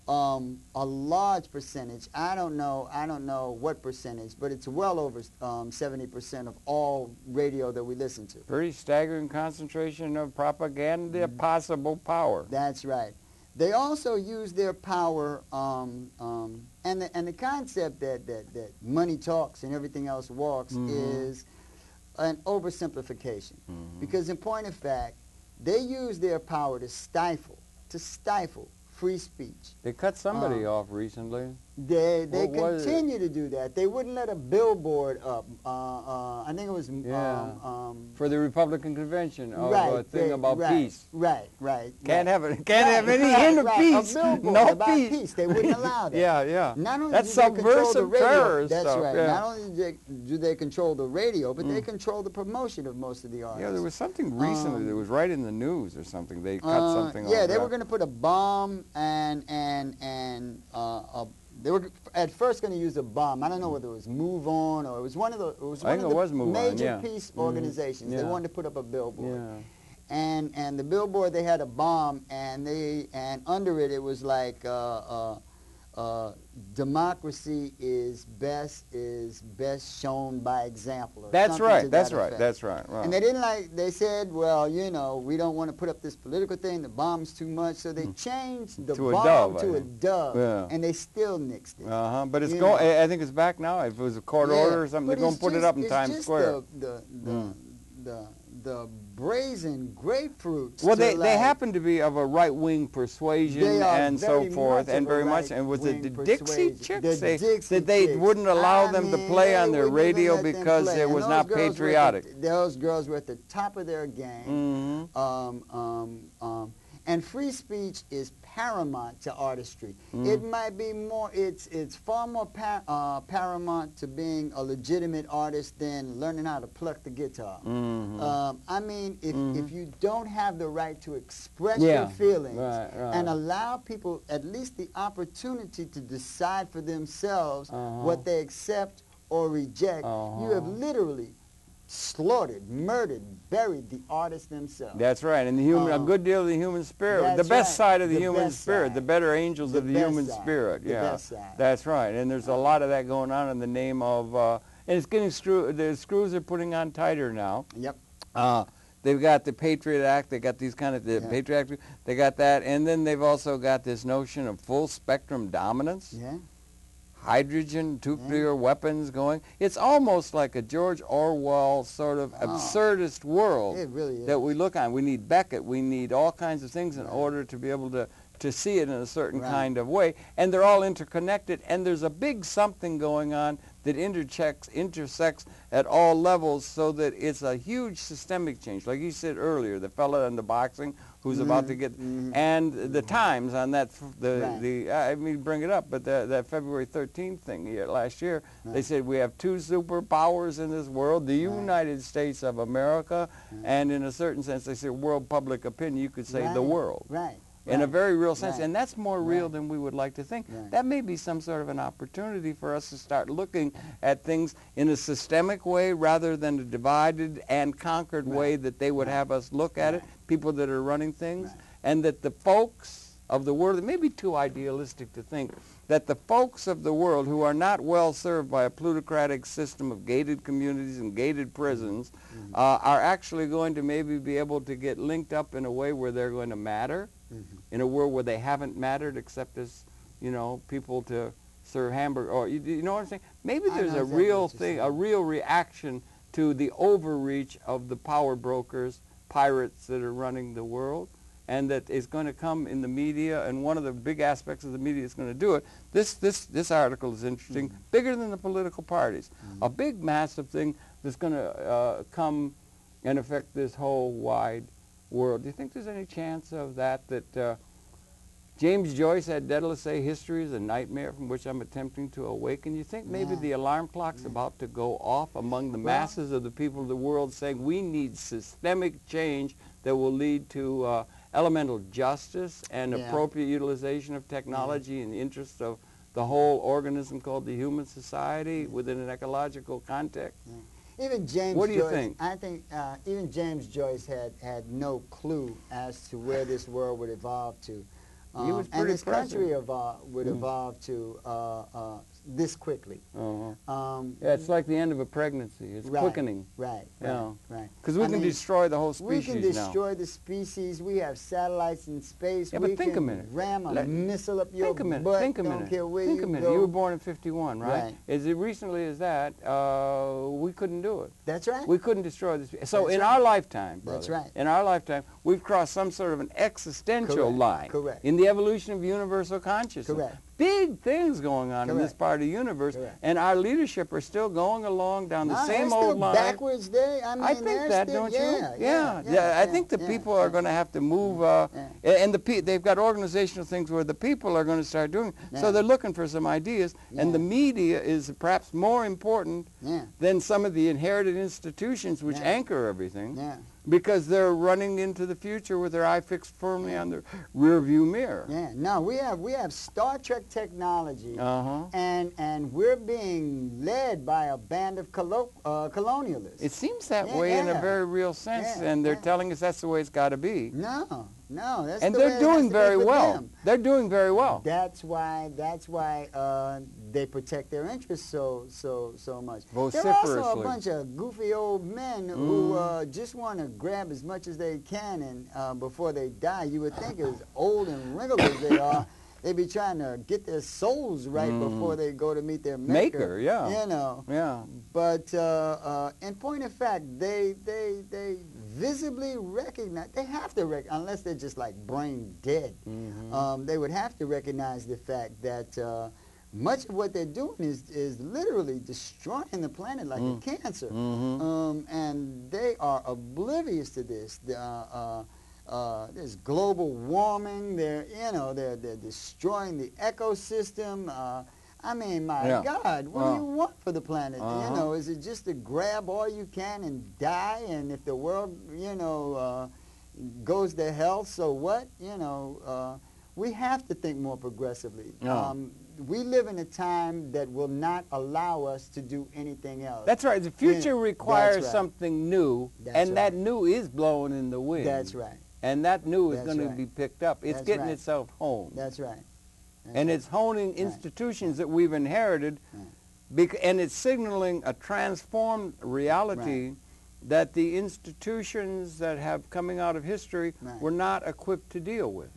Speaker 2: a large percentage. I don't know what percentage, but it's well over 70% of all radio that we listen to.
Speaker 1: Pretty staggering concentration of propaganda possible power.
Speaker 2: That's right. They also use their power, and the concept that money talks and everything else walks is an oversimplification. Because in point of fact, they use their power to stifle free speech.
Speaker 1: They cut somebody off recently.
Speaker 2: They continue to do that. They wouldn't let a billboard up. I think it was
Speaker 1: for the Republican convention of a thing about peace.
Speaker 2: Right.
Speaker 1: Can't have any hint of peace. No
Speaker 2: about
Speaker 1: peace.
Speaker 2: They wouldn't allow that.
Speaker 1: Yeah.
Speaker 2: Not only
Speaker 1: that's
Speaker 2: do they control the radio,
Speaker 1: terrorist
Speaker 2: that's
Speaker 1: stuff.
Speaker 2: right.
Speaker 1: Yeah.
Speaker 2: Not only do they control the radio, but they control the promotion of most of the artists.
Speaker 1: Yeah, there was something recently that was right in the news or something. They cut something off.
Speaker 2: Yeah, they were going to put a bomb they were at first going to use a bomb. I don't know whether it was Move On or it was one of the major peace organizations. They wanted to put up a billboard. And the billboard, they had a bomb, and under it was like democracy is best shown by example. Or
Speaker 1: that's right.
Speaker 2: That's
Speaker 1: right.
Speaker 2: And they didn't they said, well, we don't want to put up this political thing. The bomb's too much. So they changed the bomb to a dove, and they still nixed it.
Speaker 1: But it's going. I think it's back now. If it was a court order or something, they're going to put it up in Times Square.
Speaker 2: The brazen grapefruits.
Speaker 1: Well, they happen to be of a right-wing persuasion and so forth, and very much. And was it the Dixie Chicks? They wouldn't allow them to play on their radio because it was not patriotic.
Speaker 2: Those girls were at the top of their game. And free speech is paramount to artistry. It might be more. It's far more paramount to being a legitimate artist than learning how to pluck the guitar. I mean, if you don't have the right to express your feelings and allow people at least the opportunity to decide for themselves what they accept or reject, you have literally slaughtered, murdered, buried the artists themselves.
Speaker 1: That's right, and a good deal of the human spirit, the best side of the human spirit, the better angels of the human spirit. That's right, and there's a lot of that going on in the name of, and it's getting the screws are putting on tighter now. They've got the Patriot Act, they got these kind of, Patriot Act, they got that, and then they've also got this notion of full spectrum dominance. hydrogen, nuclear weapons going. It's almost like a George Orwell sort of absurdist world
Speaker 2: it really is.
Speaker 1: that we look on. We need Beckett. We need all kinds of things in order to be able to see it in a certain kind of way. And they're all interconnected. And there's a big something going on that intersects at all levels, so that it's a huge systemic change. Like you said earlier, the fella in the boxing who's about to get, and the Times on that, I mean, bring it up, but that February 13th thing last year, they said we have two superpowers in this world, the United States of America, and in a certain sense, they said world public opinion, you could say the world. In a very real sense, and that's more real than we would like to think. That may be some sort of an opportunity for us to start looking at things in a systemic way rather than a divided and conquered way that they would have us look at it, people that are running things, and that the folks of the world, it may be too idealistic to think, that the folks of the world who are not well served by a plutocratic system of gated communities and gated prisons are actually going to maybe be able to get linked up in a way where they're going to matter, in a world where they haven't mattered except as, you know, people to serve hamburger, or you know what I'm saying? Maybe there's a real thing, a real reaction to the overreach of the power brokers, pirates that are running the world, and that is going to come in the media, and one of the big aspects of the media is going to do it. This article is interesting, bigger than the political parties. A big, massive thing that's going to come and affect this whole wide world. Do you think there's any chance of that, James Joyce had Daedalus say history is a nightmare from which I'm attempting to awaken? You think maybe the alarm clock's about to go off among the masses of the people of the world, saying we need systemic change that will lead to elemental justice and appropriate utilization of technology in the interest of the whole organism called the human society within an ecological context?
Speaker 2: Even James
Speaker 1: what do you
Speaker 2: Joyce,
Speaker 1: think?
Speaker 2: I think even James Joyce had no clue as to where this world would evolve to.
Speaker 1: He was
Speaker 2: and this
Speaker 1: prescient.
Speaker 2: country would evolve to this quickly.
Speaker 1: Yeah, it's like the end of a pregnancy. It's quickening.
Speaker 2: Right.
Speaker 1: Because we can destroy the whole species now.
Speaker 2: We can destroy the species. We have satellites in space.
Speaker 1: Yeah, but
Speaker 2: we
Speaker 1: think
Speaker 2: can
Speaker 1: a minute.
Speaker 2: Ram a missile up your butt.
Speaker 1: Think a minute.
Speaker 2: Don't care where
Speaker 1: think
Speaker 2: you
Speaker 1: a minute.
Speaker 2: go.
Speaker 1: You were born in '51, right? As recently as that, we couldn't do it.
Speaker 2: That's right.
Speaker 1: We couldn't destroy this. So in our lifetime, brother, in our lifetime, we've crossed some sort of an existential line in the evolution of universal consciousness. Big things going on in this part of the universe, and our leadership are still going along down the same old line.
Speaker 2: Backwards there. I mean,
Speaker 1: I think that, don't you? I think the people are going to have to move, and they've got organizational things where the people are going to start doing. So they're looking for some ideas, and the media is perhaps more important than some of the inherited institutions which anchor everything. Because they're running into the future with their eye fixed firmly on the rear view mirror.
Speaker 2: No, we have Star Trek technology, and we're being led by a band of colonialists.
Speaker 1: It seems that way in a very real sense, and they're telling us that's the way it's got to be.
Speaker 2: No, that's
Speaker 1: and
Speaker 2: the
Speaker 1: they're
Speaker 2: way
Speaker 1: doing
Speaker 2: it has to
Speaker 1: very
Speaker 2: be
Speaker 1: well.
Speaker 2: them.
Speaker 1: They're doing very well.
Speaker 2: That's why they protect their interests so much.
Speaker 1: Vociferously.
Speaker 2: There are also a bunch of goofy old men who just want to grab as much as they can, and before they die, you would think as old and wrinkled as they are, they'd be trying to get their souls right before they go to meet their maker. You know. But in point of fact, they visibly recognize, they have to recognize, unless they're just like brain dead, they would have to recognize the fact that much of what they're doing is literally destroying the planet like a cancer. And they are oblivious to this. There's global warming. They're destroying the ecosystem. I mean, my God, what do you want for the planet? You know, is it just to grab all you can and die? And if the world, goes to hell, so what? We have to think more progressively. We live in a time that will not allow us to do anything else.
Speaker 1: That's right. The future requires something new, and that new is blowing in the wind.
Speaker 2: That's right.
Speaker 1: And that new is going to be picked up. It's getting itself honed.
Speaker 2: That's right.
Speaker 1: And it's honing institutions that we've inherited, and it's signaling a transformed reality that the institutions that have coming out of history were not equipped to deal with.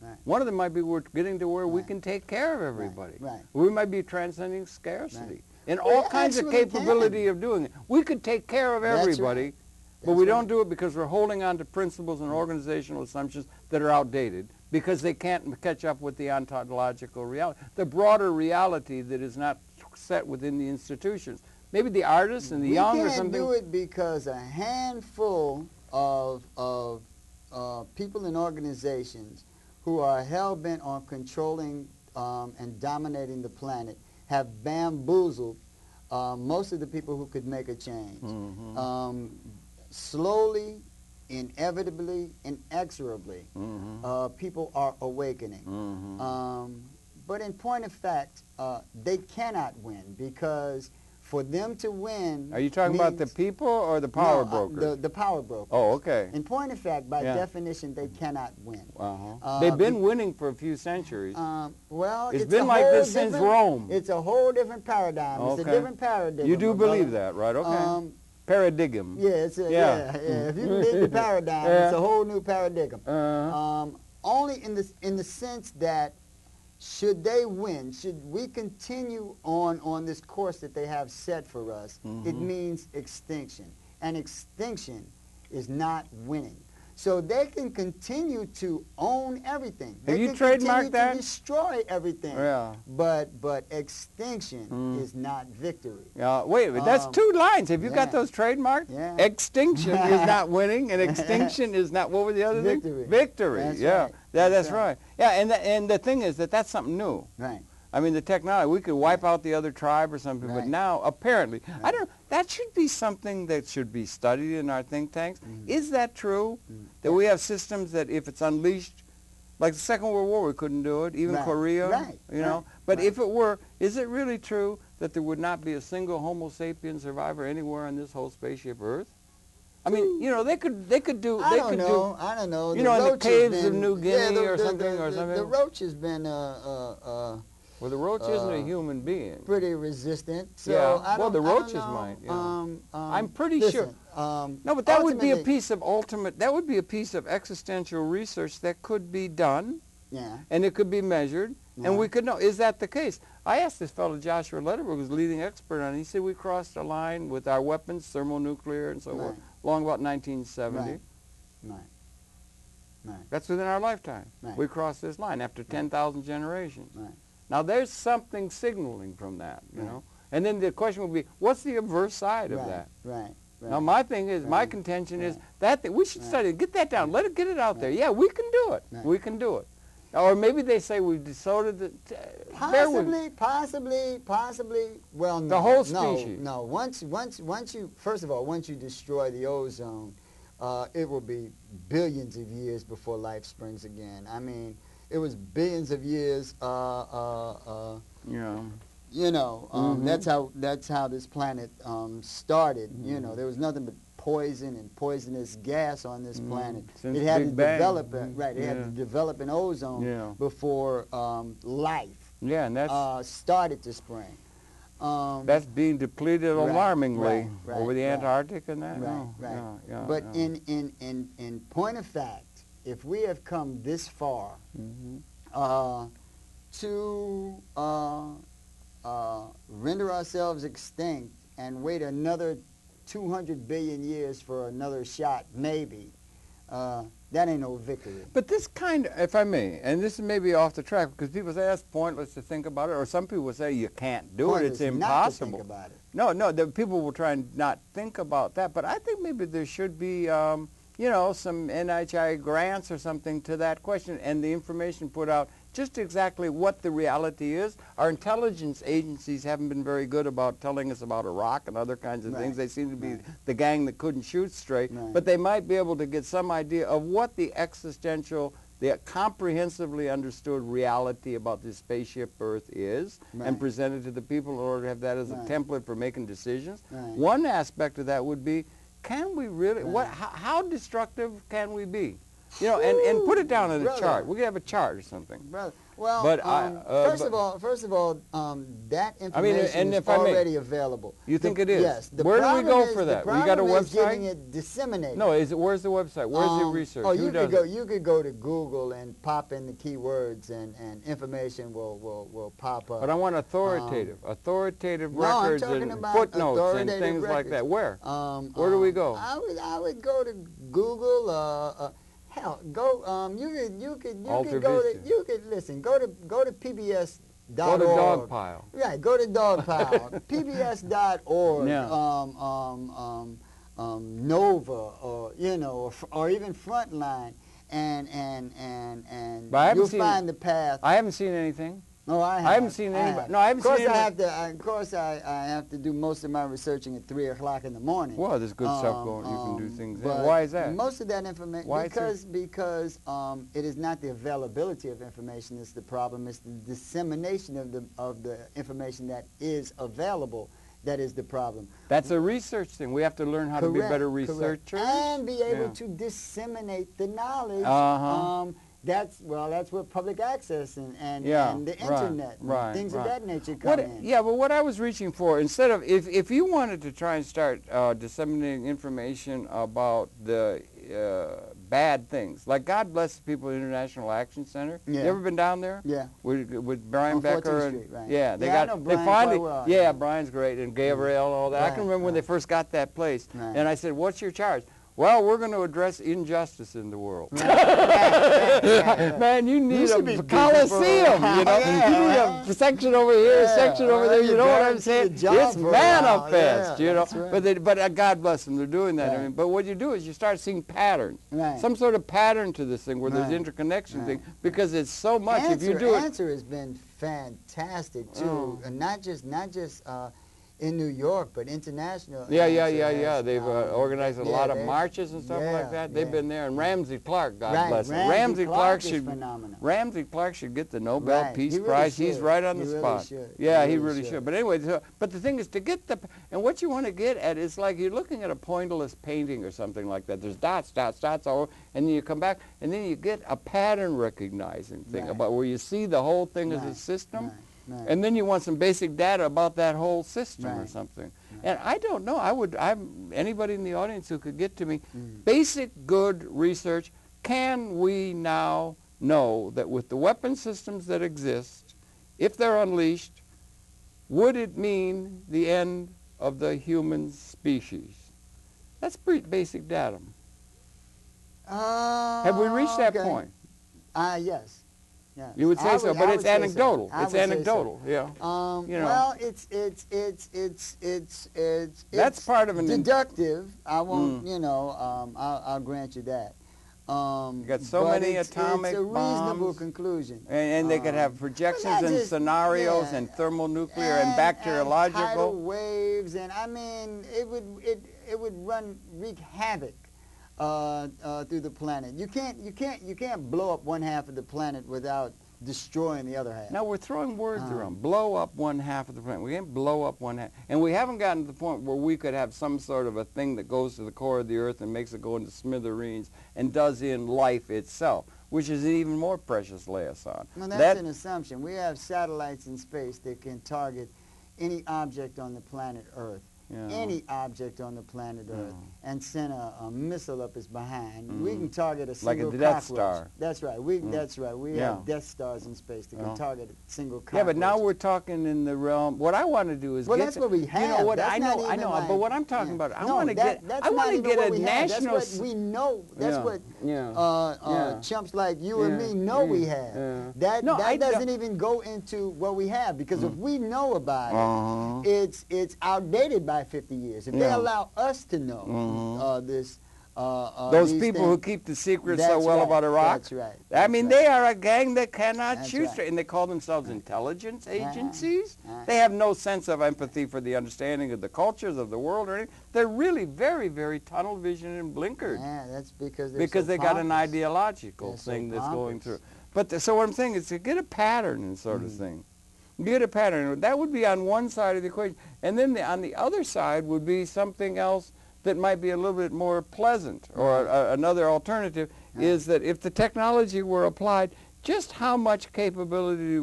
Speaker 2: Right.
Speaker 1: One of them might be we're getting to where we can take care of everybody.
Speaker 2: Right.
Speaker 1: We might be transcending scarcity.
Speaker 2: Right.
Speaker 1: And
Speaker 2: We
Speaker 1: all kinds of
Speaker 2: actually
Speaker 1: capability
Speaker 2: can.
Speaker 1: of doing it. We could take care of
Speaker 2: That's
Speaker 1: everybody,
Speaker 2: right.
Speaker 1: but
Speaker 2: That's
Speaker 1: we
Speaker 2: right.
Speaker 1: don't do it because we're holding on to principles and organizational assumptions that are outdated because they can't catch up with the ontological reality, the broader reality that is not set within the institutions. Maybe the artists and the young or something.
Speaker 2: We can't do it because a handful of people and organizations who are hell-bent on controlling and dominating the planet have bamboozled most of the people who could make a change. Slowly, inevitably, inexorably, people are awakening. But in point of fact, they cannot win because for them to win...
Speaker 1: Are you talking about the people or the power brokers?
Speaker 2: The power brokers.
Speaker 1: Oh, okay.
Speaker 2: In point of fact, by definition, they cannot win.
Speaker 1: They've been winning for a few centuries.
Speaker 2: Well,
Speaker 1: it's been like this since Rome.
Speaker 2: It's a whole different paradigm.
Speaker 1: Okay.
Speaker 2: It's a different paradigm.
Speaker 1: You do believe that, right? Okay. Paradigm.
Speaker 2: Yeah, it's a, yeah. If you believe the paradigm, it's a whole new paradigm. Only in the sense that should they win, should we continue on this course that they have set for us, it means extinction. And extinction is not winning. So they can continue to own everything.
Speaker 1: Have you
Speaker 2: can
Speaker 1: trademarked
Speaker 2: continue
Speaker 1: that?
Speaker 2: to destroy everything.
Speaker 1: Yeah.
Speaker 2: But extinction is not victory.
Speaker 1: Wait a minute, that's two lines. Have you got those trademarked?
Speaker 2: Yeah.
Speaker 1: Extinction is not winning, and extinction is not, what was the other
Speaker 2: Victory.
Speaker 1: thing? Victory.
Speaker 2: That's
Speaker 1: yeah.
Speaker 2: right.
Speaker 1: That's right. Yeah, and the thing is that's something new.
Speaker 2: Right.
Speaker 1: I mean, the technology, we could wipe out the other tribe or something, but now, apparently, I don't know, that should be something that should be studied in our think tanks. Is that true? That we have systems that if it's unleashed, like the Second World War, we couldn't do it, even Korea, you know? But if it were, is it really true that there would not be a single Homo sapien survivor anywhere on this whole spaceship Earth? I mean, you know, they could do.
Speaker 2: I don't know.
Speaker 1: You know, in the caves of New Guinea or something.
Speaker 2: The roach has been
Speaker 1: well, the roach isn't a human being.
Speaker 2: Pretty resistant. So
Speaker 1: yeah. Well, the roaches might. Yeah. I'm pretty sure. No, but that would be a piece of ultimate. That would be a piece of existential research that could be done.
Speaker 2: Yeah.
Speaker 1: And it could be measured, and we could know. Is that the case? I asked this fellow Joshua Lederberg, who's leading expert on it. He said we crossed a line with our weapons, thermonuclear and so forth, along about 1970.
Speaker 2: Right.
Speaker 1: That's within our lifetime. We crossed this line after 10,000 generations. Now, there's something signaling from that, you know. And then the question would be, what's the adverse side of that? Now, my thing is, my contention is that we should study it. Get that down. Let it get it out there. Yeah, we can do it. We can do it. Or maybe they say we've distorted the...
Speaker 2: Possibly. Well, no.
Speaker 1: The whole species.
Speaker 2: No. Once you, first of all, once you destroy the ozone, it will be billions of years before life springs again. I mean, it was billions of years. You know, that's how this planet started. You know, there was nothing but poison and poisonous gas on this planet.
Speaker 1: Since
Speaker 2: it had
Speaker 1: Big
Speaker 2: to
Speaker 1: Bang.
Speaker 2: develop it had to develop an ozone before life started to spring.
Speaker 1: That's being depleted alarmingly over the Antarctic and that.
Speaker 2: But in point of fact, if we have come this far to render ourselves extinct and wait another 200 billion years for another shot, maybe, that ain't no victory.
Speaker 1: But this kind of, if I may, and this may be off the track, because people say that's pointless to think about it, or some people say you can't do it, it's impossible.
Speaker 2: Not to think about it.
Speaker 1: No, the people will try and not think about that, but I think maybe there should be, you know, some NHI grants or something to that question, and the information put out just exactly what the reality is. Our intelligence agencies haven't been very good about telling us about Iraq and other kinds of things. They seem to be the gang that couldn't shoot straight, but they might be able to get some idea of what the existential, the comprehensively understood reality about this spaceship Earth is, and present it to the people in order to have that as a template for making decisions. One aspect of that would be, can we really, how destructive can we be? You know, and put it down on a chart. We could have a chart or something.
Speaker 2: Brother, Well,
Speaker 1: But
Speaker 2: first of all, that information is already available.
Speaker 1: You think it is?
Speaker 2: Yes.
Speaker 1: Where do we go for that?
Speaker 2: The
Speaker 1: You got a
Speaker 2: problem is
Speaker 1: website?
Speaker 2: getting it disseminated.
Speaker 1: No, where's the website? Where's the research?
Speaker 2: Oh,
Speaker 1: Who does it?
Speaker 2: you could go to Google and pop in the keywords, and information will pop up.
Speaker 1: But I want authoritative
Speaker 2: No, I'm
Speaker 1: records
Speaker 2: talking
Speaker 1: and
Speaker 2: about
Speaker 1: footnotes and
Speaker 2: authoritative
Speaker 1: things like
Speaker 2: records.
Speaker 1: that. Where? Where do we go?
Speaker 2: I would go to Google. Hell, go. You could go to. You could listen. Go to PBS.
Speaker 1: Go to Dogpile.
Speaker 2: Right, go to Dogpile. PBS.org.
Speaker 1: Yeah.
Speaker 2: Nova, or or even Frontline, and you'll find the path.
Speaker 1: I haven't seen anything.
Speaker 2: No, I
Speaker 1: haven't seen anybody. No, I haven't seen anybody.
Speaker 2: Of course, I have to do most of my researching at 3 o'clock in the morning.
Speaker 1: Well, there's good stuff going. You can do things there. Why is that?
Speaker 2: Most of that information, because it is not the availability of information that's the problem. It's the dissemination of the information that is available that is the problem.
Speaker 1: That's a research thing. We have to learn how to be better researchers
Speaker 2: and be able to disseminate the knowledge. That's where public access and the internet and things of that nature come in.
Speaker 1: Yeah, but what I was reaching for, instead of, if you wanted to try and start disseminating information about the bad things, like God bless the people at International Action Center.
Speaker 2: Yeah.
Speaker 1: You ever been down there?
Speaker 2: Yeah.
Speaker 1: With Brian Becker and
Speaker 2: Street, right.
Speaker 1: yeah,
Speaker 2: I know Brian quite well.
Speaker 1: Yeah, Brian's great, and Gabriel and all that. I can remember when they first got that place,
Speaker 2: Right.
Speaker 1: and I said, "What's your charge?" Well, we're going to address injustice in the world. Man, you need a coliseum, you know. You need a section over here, a section over there. You know what I'm saying? It's manifest, you know. Right. But God bless them, they're doing that.
Speaker 2: Right.
Speaker 1: I mean, but what you do is you start seeing patterns,
Speaker 2: right.
Speaker 1: some sort of pattern to this thing where there's interconnection thing, because it's so much. If you do it,
Speaker 2: Answer has been fantastic too, and not just in New York, but international.
Speaker 1: Yeah. They've organized a lot of marches and stuff like that. They've been there, and Ramsey Clark, God bless him. Ramsey Clark should get the Nobel Peace Prize. He's right on the spot. Yeah, he really should. But anyway, but the thing is to get and what you want to get at is like you're looking at a pointillist painting or something like that. There's dots all over, and then you come back, and then you get a pattern recognizing thing about where you see the whole thing as a system.
Speaker 2: Right.
Speaker 1: And then you want some basic data about that whole system or something. And I don't know. Anybody in the audience who could get to me basic good research. Can we now know that with the weapon systems that exist, if they're unleashed, would it mean the end of the human species? That's pretty basic data. Have we reached that point?
Speaker 2: Yes. Yeah.
Speaker 1: You would say so, but it's anecdotal. It's anecdotal, yeah.
Speaker 2: You know. Well, it's
Speaker 1: that's part of an
Speaker 2: deductive. I won't, I'll grant you that.
Speaker 1: You got so many atomic
Speaker 2: bombs. It's a reasonable
Speaker 1: bombs,
Speaker 2: conclusion.
Speaker 1: and they could have projections and scenarios and thermonuclear and bacteriological.
Speaker 2: And tidal waves, and I mean, it would wreak havoc through the planet. You can't blow up one half of the planet without destroying the other half.
Speaker 1: Now we're throwing words around. Blow up one half of the planet. We can't blow up one half, and we haven't gotten to the point where we could have some sort of a thing that goes to the core of the Earth and makes it go into smithereens and does in life itself, which is an even more precious liaison.
Speaker 2: No, that's an assumption. We have satellites in space that can target any object on the planet Earth. Any object on the planet Earth, and send a missile up its behind. We can target a single
Speaker 1: like a Death
Speaker 2: cockroach.
Speaker 1: Star.
Speaker 2: That's right. That's right. We have Death Stars in space that can target a single cockroach.
Speaker 1: Yeah, but now we're talking in the realm. What I want to do is
Speaker 2: that's what we have.
Speaker 1: You know what?
Speaker 2: That's
Speaker 1: I know. But what I'm talking about, I want to get a national.
Speaker 2: That's what we know. That's what chumps like you and me know we have. That doesn't even go into what we have, because if we know about it, it's outdated by 50 years. If they allow us to know this,
Speaker 1: those people who keep the secret so well about Iraq,
Speaker 2: that's right.
Speaker 1: I mean, they are a gang that cannot shoot straight, and they call themselves intelligence agencies. They have no sense of empathy for the understanding of the cultures of the world or anything. They're really very, very tunnel vision and blinkered.
Speaker 2: Yeah, that's because
Speaker 1: they got an ideological thing that's going through. But so what I'm saying is to get a pattern and sort of thing. Get a pattern. That would be on one side of the equation. And then on the other side would be something else that might be a little bit more pleasant. Or another alternative is that if the technology were applied, just how much capability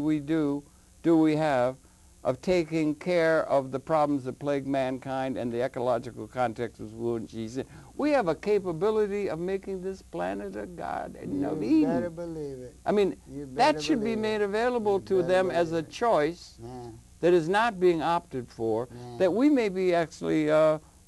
Speaker 1: do we have of taking care of the problems that plague mankind and the ecological context of which he's in. We have a capability of making this planet a garden of Eden.
Speaker 2: You better believe it.
Speaker 1: I mean, that should be made available to them as a choice that is not being opted for, that we may be actually,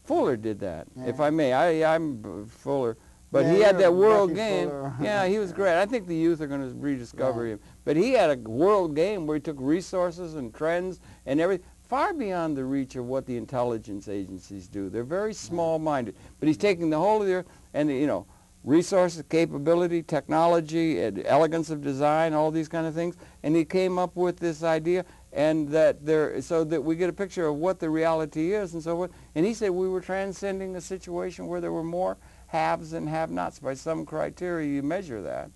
Speaker 1: Fuller did that, if I may. I'm Fuller. But he had that world game. Yeah, he was great. I think the youth are going to rediscover him. But he had a world game where he took resources and trends and everything far beyond the reach of what the intelligence agencies do. They're very small-minded. But he's taking the whole of the earth and, you know, resources, capability, technology, elegance of design, all these kind of things. And he came up with this idea, and so that we get a picture of what the reality is and so forth. And he said we were transcending a situation where there were more haves and have-nots. By some criteria, you measure that.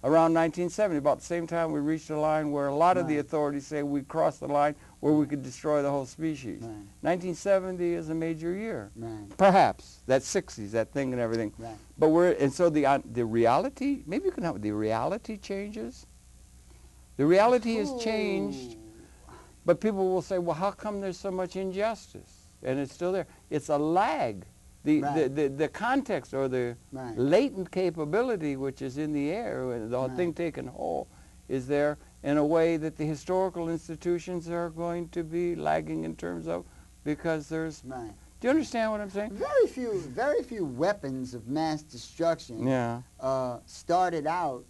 Speaker 1: Around 1970, about the same time, we reached a line where a lot of the authorities say we crossed the line where we could destroy the whole species. 1970 is a major year. Perhaps. That's 60s, that thing and everything. But and so the reality, maybe you can help, the reality changes. The reality has changed, but people will say, well, how come there's so much injustice? And it's still there. It's a lag. The context or the latent capability which is in the air, and the thing taken whole, is there in a way that the historical institutions are going to be lagging in terms of, because there's... Do you understand what I'm saying?
Speaker 2: Very few weapons of mass destruction started out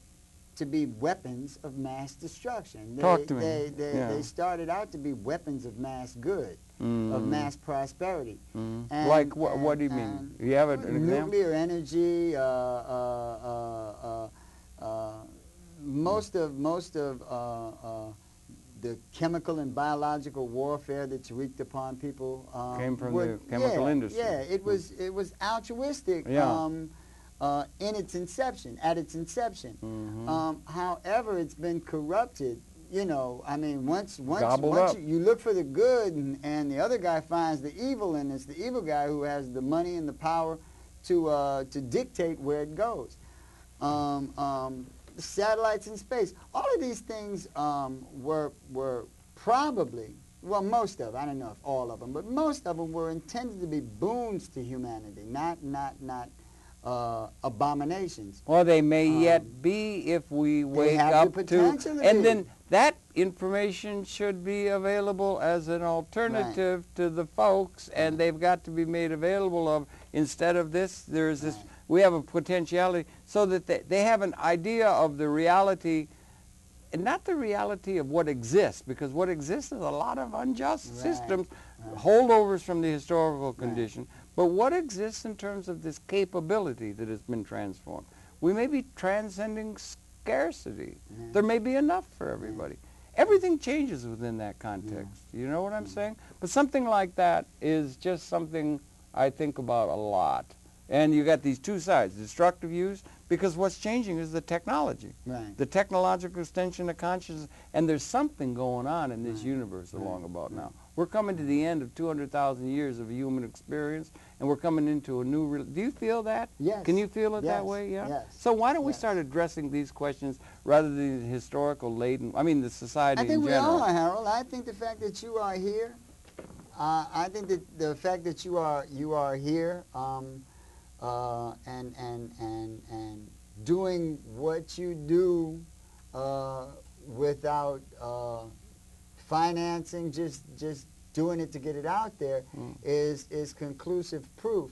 Speaker 2: to be weapons of mass destruction.
Speaker 1: Talk to me.
Speaker 2: They started out to be weapons of mass good, of mass prosperity. And,
Speaker 1: like what do you mean? You have an example?
Speaker 2: Nuclear energy, most of the chemical and biological warfare that's wreaked upon people
Speaker 1: came from the chemical industry.
Speaker 2: Yeah, it was altruistic. In its inception, at its inception. However, it's been corrupted. You know, I mean, once you look for the good, and the other guy finds the evil, and it's the evil guy who has the money and the power to dictate where it goes. Satellites in space, all of these things were probably, well, most of, I don't know if all of them, but most of them were intended to be boons to humanity, not abominations.
Speaker 1: Well, they may yet be if we wake up to, and then that information should be available as an alternative to the folks, and they've got to be made available of, instead of this, there's this, we have a potentiality, so that they have an idea of the reality, and not the reality of what exists, because what exists is a lot of unjust systems, holdovers from the historical condition. But what exists in terms of this capability that has been transformed? We may be transcending scarcity. There may be enough for everybody. Everything changes within that context. You know what I'm saying? But something like that is just something I think about a lot. And you got these two sides, destructive use, because what's changing is the technology. The technological extension of consciousness, and there's something going on in this universe along about now. We're coming to the end of 200,000 years of human experience, and we're coming into a new... Do you feel that?
Speaker 2: Yes.
Speaker 1: Can you feel it that way? Yeah.
Speaker 2: Yes.
Speaker 1: So why don't we start addressing these questions rather than the historical laden... I mean, the society in general.
Speaker 2: I think we are, Harold. I think the fact that you are here, I think that the fact that you are here, and doing what you do without financing, just doing it to get it out there, is conclusive proof.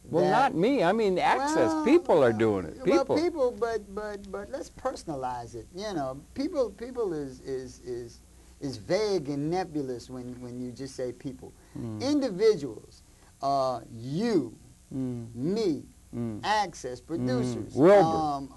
Speaker 1: Well, not me. I mean, access. Well, people are doing it. People.
Speaker 2: Well, people, but let's personalize it. You know, people is vague and nebulous when you just say people. Individuals, you, me, access, producers,
Speaker 1: Wilbur,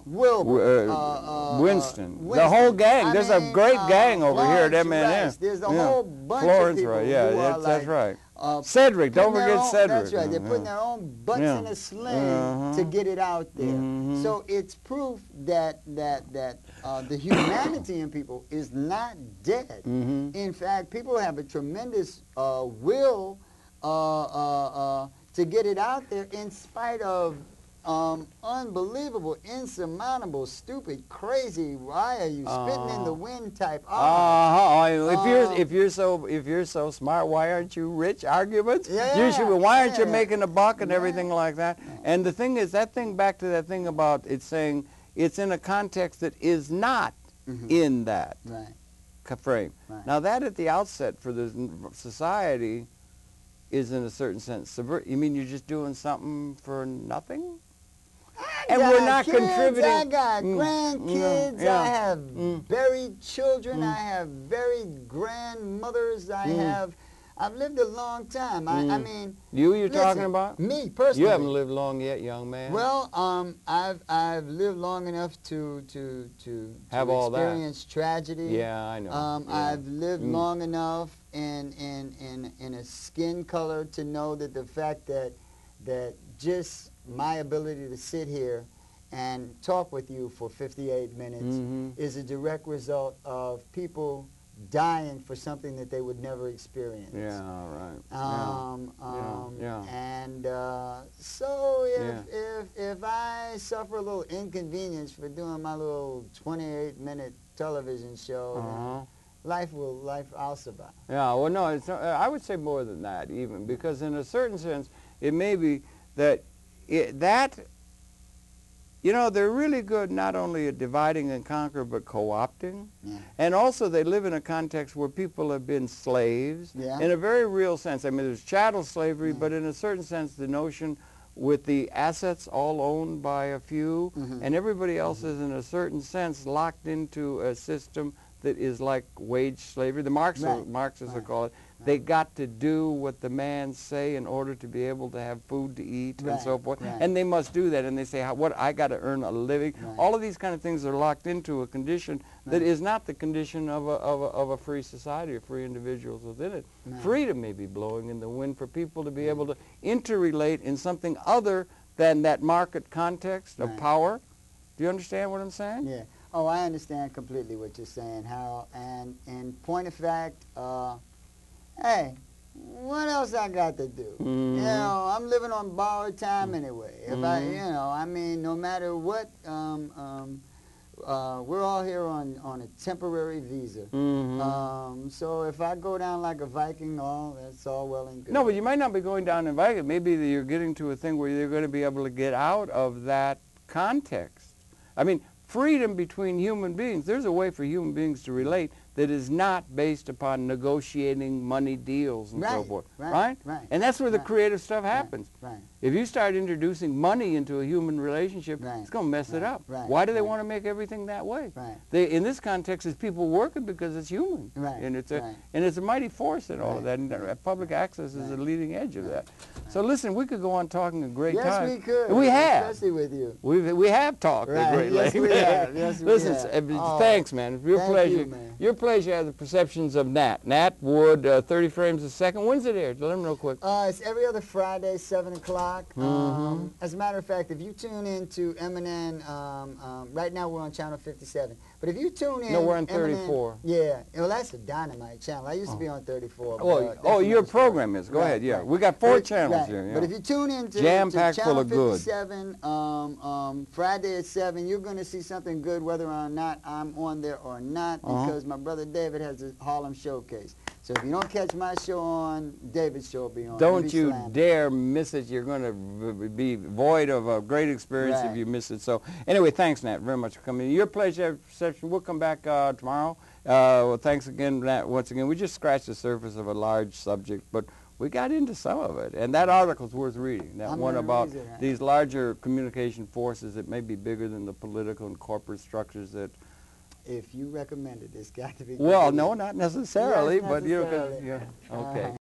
Speaker 1: Winston, the whole gang. There's a great gang over here at MNN.
Speaker 2: There's a whole bunch of people who are
Speaker 1: that's
Speaker 2: like,
Speaker 1: right. Cedric, don't forget Cedric.
Speaker 2: That's right. They're putting their own butts in a sling to get it out there. So it's proof that the humanity in people is not dead. In fact, people have a tremendous will to get it out there in spite of unbelievable, insurmountable, stupid, crazy, why are you spitting in the wind type
Speaker 1: If you're so smart, why aren't you rich arguments?
Speaker 2: Yeah,
Speaker 1: why aren't you making a buck and everything like that? And the thing is, that thing, back to that thing about it's saying it's in a context that is not in that frame. Now that at the outset for the society is in a certain sense subvert. You mean you're just doing something for nothing? And we're not
Speaker 2: kids,
Speaker 1: contributing.
Speaker 2: I got grandkids. I have buried children. I have buried grandmothers. I've lived a long time. I mean,
Speaker 1: you're talking about
Speaker 2: me personally.
Speaker 1: You haven't lived long yet, young man.
Speaker 2: Well, I've lived long enough to
Speaker 1: have all
Speaker 2: experience tragedy.
Speaker 1: Yeah, I know.
Speaker 2: I've lived long enough in a skin color to know that the fact that just my ability to sit here and talk with you for 58 minutes is a direct result of people dying for something that they would never experience.
Speaker 1: Yeah, right.
Speaker 2: And so if I suffer a little inconvenience for doing my little 28-minute television show, then I'll survive.
Speaker 1: Yeah, well, no, it's not, I would say more than that even, because in a certain sense, it may be that they're really good not only at dividing and conquer, but co-opting. And also they live in a context where people have been slaves in a very real sense. I mean, there's chattel slavery, but in a certain sense, the notion with the assets all owned by a few, and everybody else is in a certain sense locked into a system that is like wage slavery. The Marxists will call it. They got to do what the man say in order to be able to have food to eat and so forth. And they must do that. And they say, I got to earn a living. All of these kind of things are locked into a condition that is not the condition of a free society or free individuals within it. Freedom may be blowing in the wind for people to be able to interrelate in something other than that market context of power. Do you understand what I'm saying?
Speaker 2: Yeah. Oh, I understand completely what you're saying, Harold. And in point of fact, hey, what else I got to do? You know, I'm living on borrowed time anyway. If I mean, no matter what, we're all here on a temporary visa. So if I go down like a Viking, that's all well and good.
Speaker 1: No, but you might not be going down in Viking. Maybe you're getting to a thing where you're going to be able to get out of that context. I mean, freedom between human beings, there's a way for human beings to relate that is not based upon negotiating money deals and so forth, right? And that's where the creative stuff happens. If you start introducing money into a human relationship, it's going to mess it up. Why do they want to make everything that way? In this context, it's people working because it's human, and it's a mighty force in all of that. And public access is the leading edge of that. So listen, we could go on talking a great time.
Speaker 2: Yes, we could.
Speaker 1: We have,
Speaker 2: especially with you.
Speaker 1: We have talked a great length.
Speaker 2: Yes, we have. Yes, we
Speaker 1: listen,
Speaker 2: have.
Speaker 1: thanks, man. Your pleasure.
Speaker 2: You, man.
Speaker 1: Your pleasure has the perceptions of Nat. Nat Wood, 30 frames a second. When's it air? Let them real quick.
Speaker 2: It's every other Friday, 7 o'clock. As a matter of fact, if you tune in to MNN, right now we're on channel 57. But if you tune in...
Speaker 1: No, we're on 34.
Speaker 2: Yeah. Well, that's a dynamite channel. I used to be on 34.
Speaker 1: Oh, your program is. Go ahead, yeah. We got 4 channels here. Yeah.
Speaker 2: But if you tune in to
Speaker 1: Jam-packed
Speaker 2: channel
Speaker 1: full of good.
Speaker 2: 57, Friday at 7, you're going to see something good whether or not I'm on there or not, because my brother David has a Harlem showcase. So if you don't catch my show on, David's show will be on.
Speaker 1: Don't you dare miss it. You're going to be void of a great experience if you miss it. So anyway, thanks, Nat, very much for coming. Your pleasure, perception. We'll come back tomorrow. Well, thanks again, Nat, once again. We just scratched the surface of a large subject, but we got into some of it. And that article's worth reading, that one about these larger communication forces that may be bigger than the political and corporate structures that...
Speaker 2: If you recommend it, it's got to be...
Speaker 1: Well, no, not necessarily,
Speaker 2: yes,
Speaker 1: but
Speaker 2: necessarily.
Speaker 1: okay.